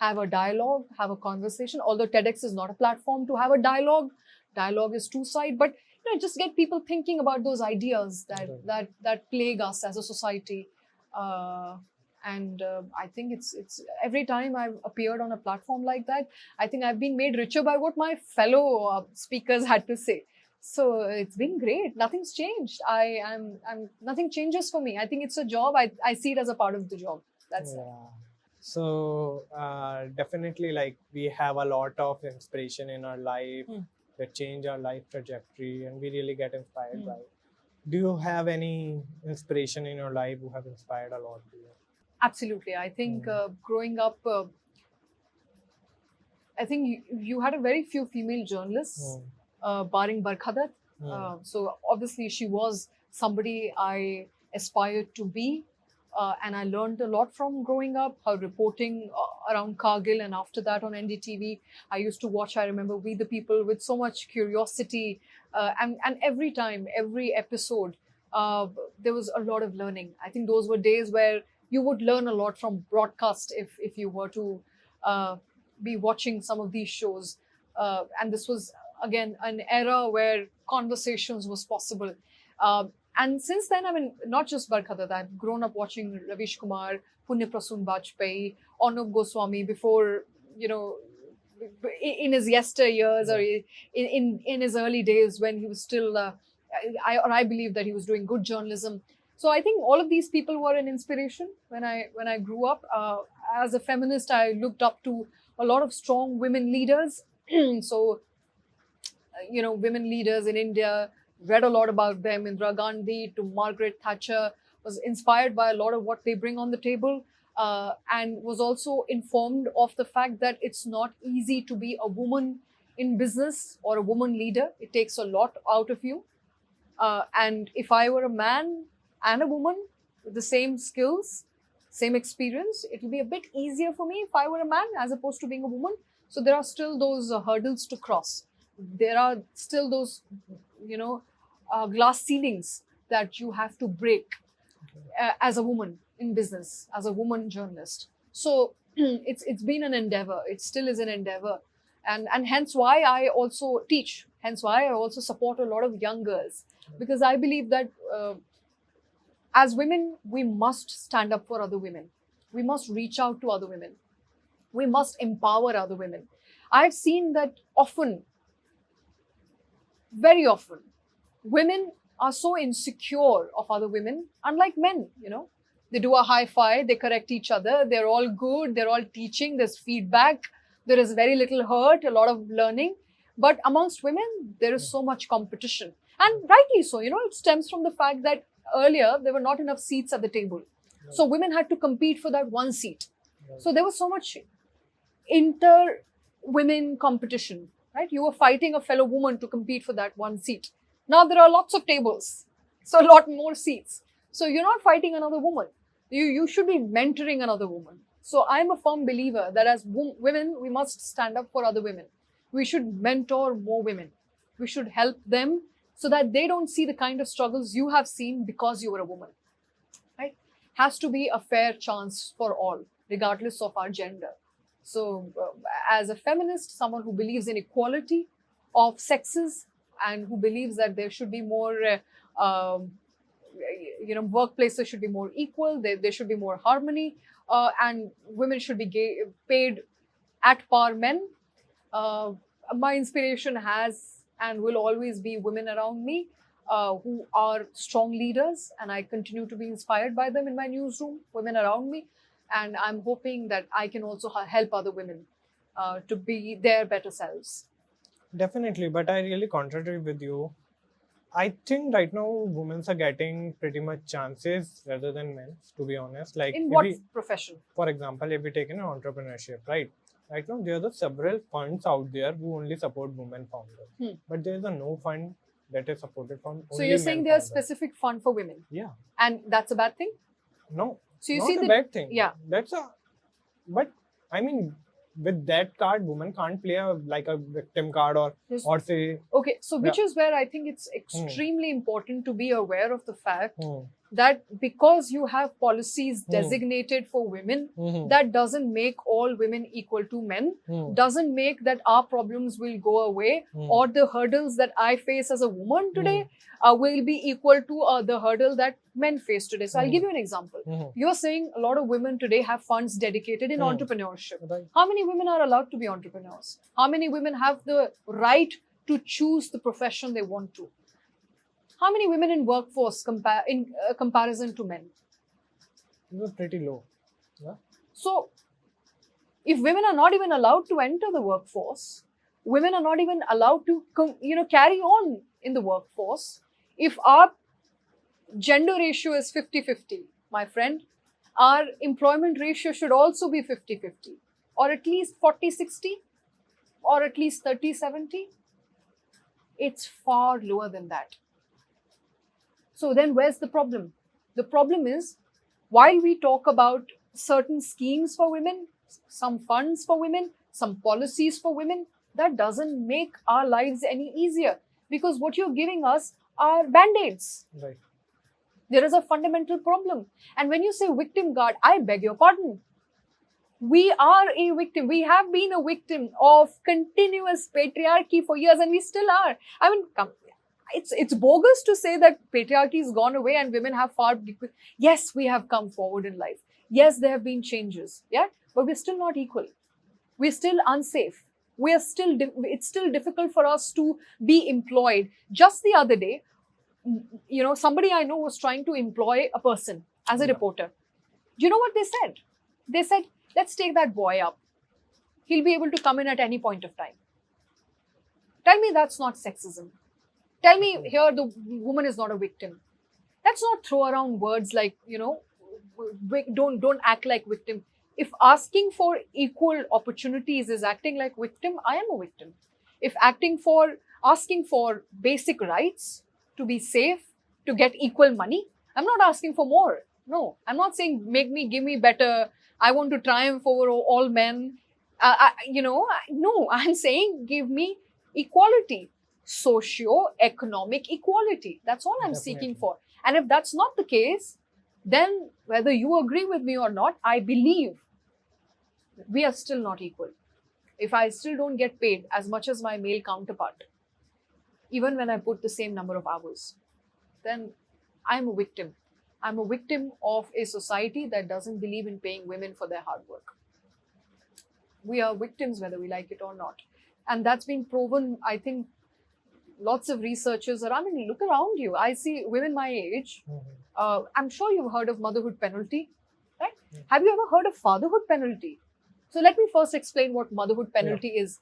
have a dialogue, have a conversation. Although TEDx is not a platform to have a dialogue, dialogue is two-sided, but just get people thinking about those ideas that plague us as a society. I think it's every time I've appeared on a platform like that, I think I've been made richer by what my fellow speakers had to say. So it's been great. Nothing's changed. Nothing changes for me. I think it's a job. I see it as a part of the job. That's it. So definitely, like, we have a lot of inspiration in our life that change our life trajectory, and we really get inspired by it. Do you have any inspiration in your life who have inspired a lot to you? Absolutely. I think growing up, I think you had a very few female journalists, barring Barkhadat. So obviously she was somebody I aspired to be. And I learned a lot from growing up, her reporting around Kargil, and after that on NDTV. I used to watch, I remember, We the People with so much curiosity. And every time, every episode, there was a lot of learning. I think those were days where you would learn a lot from broadcast if you were to be watching some of these shows. And this was, again, an era where conversations was possible. And since then, I mean, not just Barkhadat, I've grown up watching Ravish Kumar, Punya Prasoon Bajpayee, Arnab Goswami before, in his yesteryears or in his early days when he was still, I believe that he was doing good journalism. So I think all of these people were an inspiration when I grew up. As a feminist, I looked up to a lot of strong women leaders. So women leaders in India, read a lot about them, Indira Gandhi to Margaret Thatcher, was inspired by a lot of what they bring on the table, and was also informed of the fact that it's not easy to be a woman in business or a woman leader. It takes a lot out of you. And if I were a man and a woman with the same skills, same experience, it will be a bit easier for me if I were a man as opposed to being a woman. So there are still those hurdles to cross. There are still those, glass ceilings that you have to break as a woman in business, as a woman journalist. So it's been an endeavor. It still is an endeavor. And hence why I also teach, hence why I also support a lot of young girls, because I believe that as women, we must stand up for other women. We must reach out to other women. We must empower other women. I've seen that often, very often, women are so insecure of other women, unlike men, They do a high five, they correct each other, they're all good, they're all teaching, there's feedback, there is very little hurt, a lot of learning. But amongst women, there is so much competition. And rightly so, it stems from the fact that earlier there were not enough seats at the table. So women had to compete for that one seat. So there was so much inter-women competition, right? You were fighting a fellow woman to compete for that one seat. Now there are lots of tables, so a lot more seats. So you're not fighting another woman. You should be mentoring another woman. So I'm a firm believer that as women, we must stand up for other women. We should mentor more women. We should help them so that they don't see the kind of struggles you have seen because you were a woman. Right? Has to be a fair chance for all, regardless of our gender. So as a feminist, someone who believes in equality of sexes and who believes that there should be more, workplaces should be more equal, there should be more harmony, and women should be paid at par men. My inspiration has and will always be women around me who are strong leaders, and I continue to be inspired by them in my newsroom, women around me. And I'm hoping that I can also help other women to be their better selves. Definitely, but I really contradict with you. I think right now women are getting pretty much chances rather than men, to be honest. Like in what profession? For example, if we take an entrepreneurship, right? Right now there are several funds out there who only support women founders, but there is no fund that is supported from only. So you're saying there's a founders. specific fund for women? Yeah. And that's a bad thing? No. So you not see a bad thing. Yeah. But I mean, with that card, women can't play a victim card or say. Okay, so which is where I think it's extremely important to be aware of the fact that because you have policies designated for women, that doesn't make all women equal to men, doesn't make that our problems will go away, or the hurdles that I face as a woman today will be equal to the hurdle that men face today. So I'll give you an example. You're saying a lot of women today have funds dedicated in entrepreneurship. Right. How many women are allowed to be entrepreneurs? How many women have the right to choose the profession they want to? How many women in workforce in comparison to men? It was pretty low. Yeah. So, if women are not even allowed to enter the workforce, women are not even allowed to carry on in the workforce. If our gender ratio is 50-50, my friend, our employment ratio should also be 50-50, or at least 40-60, or at least 30-70. It's far lower than that. So then where's the problem? The problem is, while we talk about certain schemes for women, some funds for women, some policies for women, that doesn't make our lives any easier, because what you're giving us are band-aids. Right. There is a fundamental problem. And when you say victim guard, I beg your pardon. We are a victim. We have been a victim of continuous patriarchy for years, and we still are. I mean, it's bogus to say that patriarchy has gone away and women have yes, we have come forward in life. Yes, there have been changes. Yeah, but we're still not equal. We're still unsafe. It's still difficult for us to be employed. Just the other day, somebody I know was trying to employ a person as a reporter. Do you know what they said? They said, let's take that boy up. He'll be able to come in at any point of time. Tell me that's not sexism. Tell me here the woman is not a victim. Let's not throw around words like, don't act like victim. If asking for equal opportunities is acting like victim, I am a victim. If asking for basic rights, to be safe, to get equal money, I'm not asking for more. No, I'm not saying give me better. I want to triumph over all men. No, I'm saying give me equality, socio-economic equality. That's all I'm seeking for. And if that's not the case, then whether you agree with me or not, I believe we are still not equal. If I still don't get paid as much as my male counterpart, even when I put the same number of hours, then I'm a victim. I'm a victim of a society that doesn't believe in paying women for their hard work. We are victims whether we like it or not. And that's been proven, I think, lots of researchers around. I mean, look around you. I see women my age. I'm sure you've heard of motherhood penalty, right? Have you ever heard of fatherhood penalty? So let me first explain what motherhood penalty is.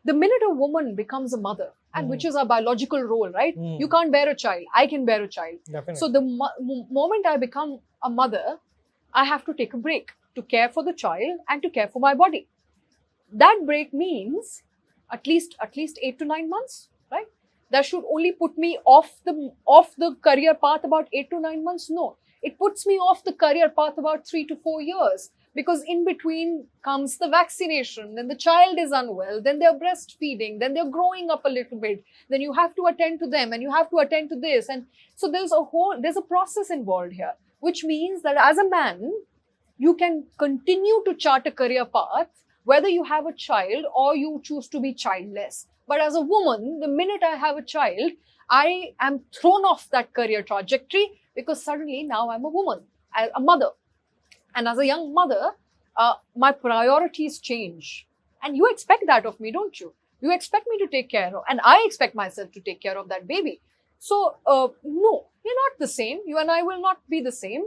The minute a woman becomes a mother, and which is our biological role, right? You can't bear a child. I can bear a child. Definitely. So the moment I become a mother, I have to take a break to care for the child and to care for my body. That break means at least 8 to 9 months, right? That should only put me off the career path about 8 to 9 months. No, it puts me off the career path about 3 to 4 years, because in between comes the vaccination, then the child is unwell, then they're breastfeeding, then they're growing up a little bit, then you have to attend to them and you have to attend to this. And so there's a process involved here, which means that as a man, you can continue to chart a career path, whether you have a child or you choose to be childless. But as a woman, the minute I have a child, I am thrown off that career trajectory, because suddenly now I'm a woman, a mother. And as a young mother, my priorities change. And you expect that of me, don't you? You expect me to take care of, and I expect myself to take care of that baby. So, no, we're not the same. You and I will not be the same.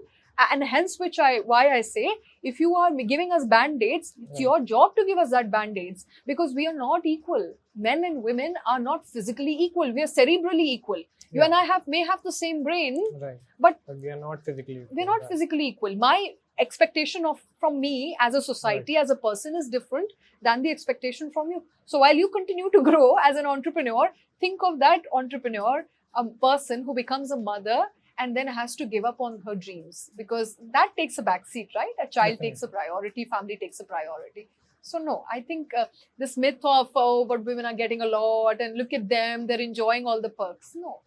And hence why I say, if you are giving us band-aids, it's your job to give us that band-aids, because we are not equal. Men and women are not physically equal. We are cerebrally equal. You and I may have the same brain, right, but we are not physically equal. We're not physically equal. My expectation from me as a society, as a person, is different than the expectation from you. So while you continue to grow as an entrepreneur, think of that entrepreneur, a person who becomes a mother and then has to give up on her dreams, because that takes a back seat, right? A child takes a priority, family takes a priority. So no, I think this myth of, but women are getting a lot and look at them, they're enjoying all the perks. No.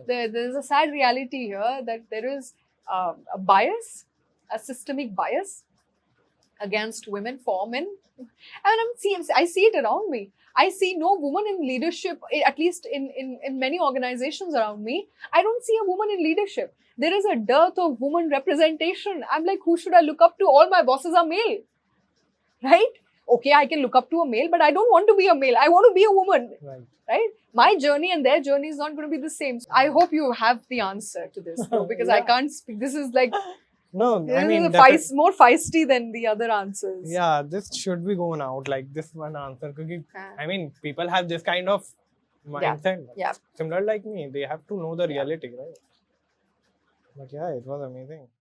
There's a sad reality here that there is a bias, a systemic bias against women for men. And I see it around me. I see no woman in leadership, at least in many organizations around me. I don't see a woman in leadership. There is a dearth of woman representation. I'm like, who should I look up to? All my bosses are male, right? Okay, I can look up to a male, but I don't want to be a male. I want to be a woman, right? My journey and their journey is not going to be the same. So I hope you have the answer to this, though, because I can't speak. This is like, no, I mean, more feisty than the other answers. Yeah, this should be going out, like this one answer. Because, I mean, people have this kind of mindset. Yeah. Similar like me, they have to know the reality, right? But yeah, it was amazing.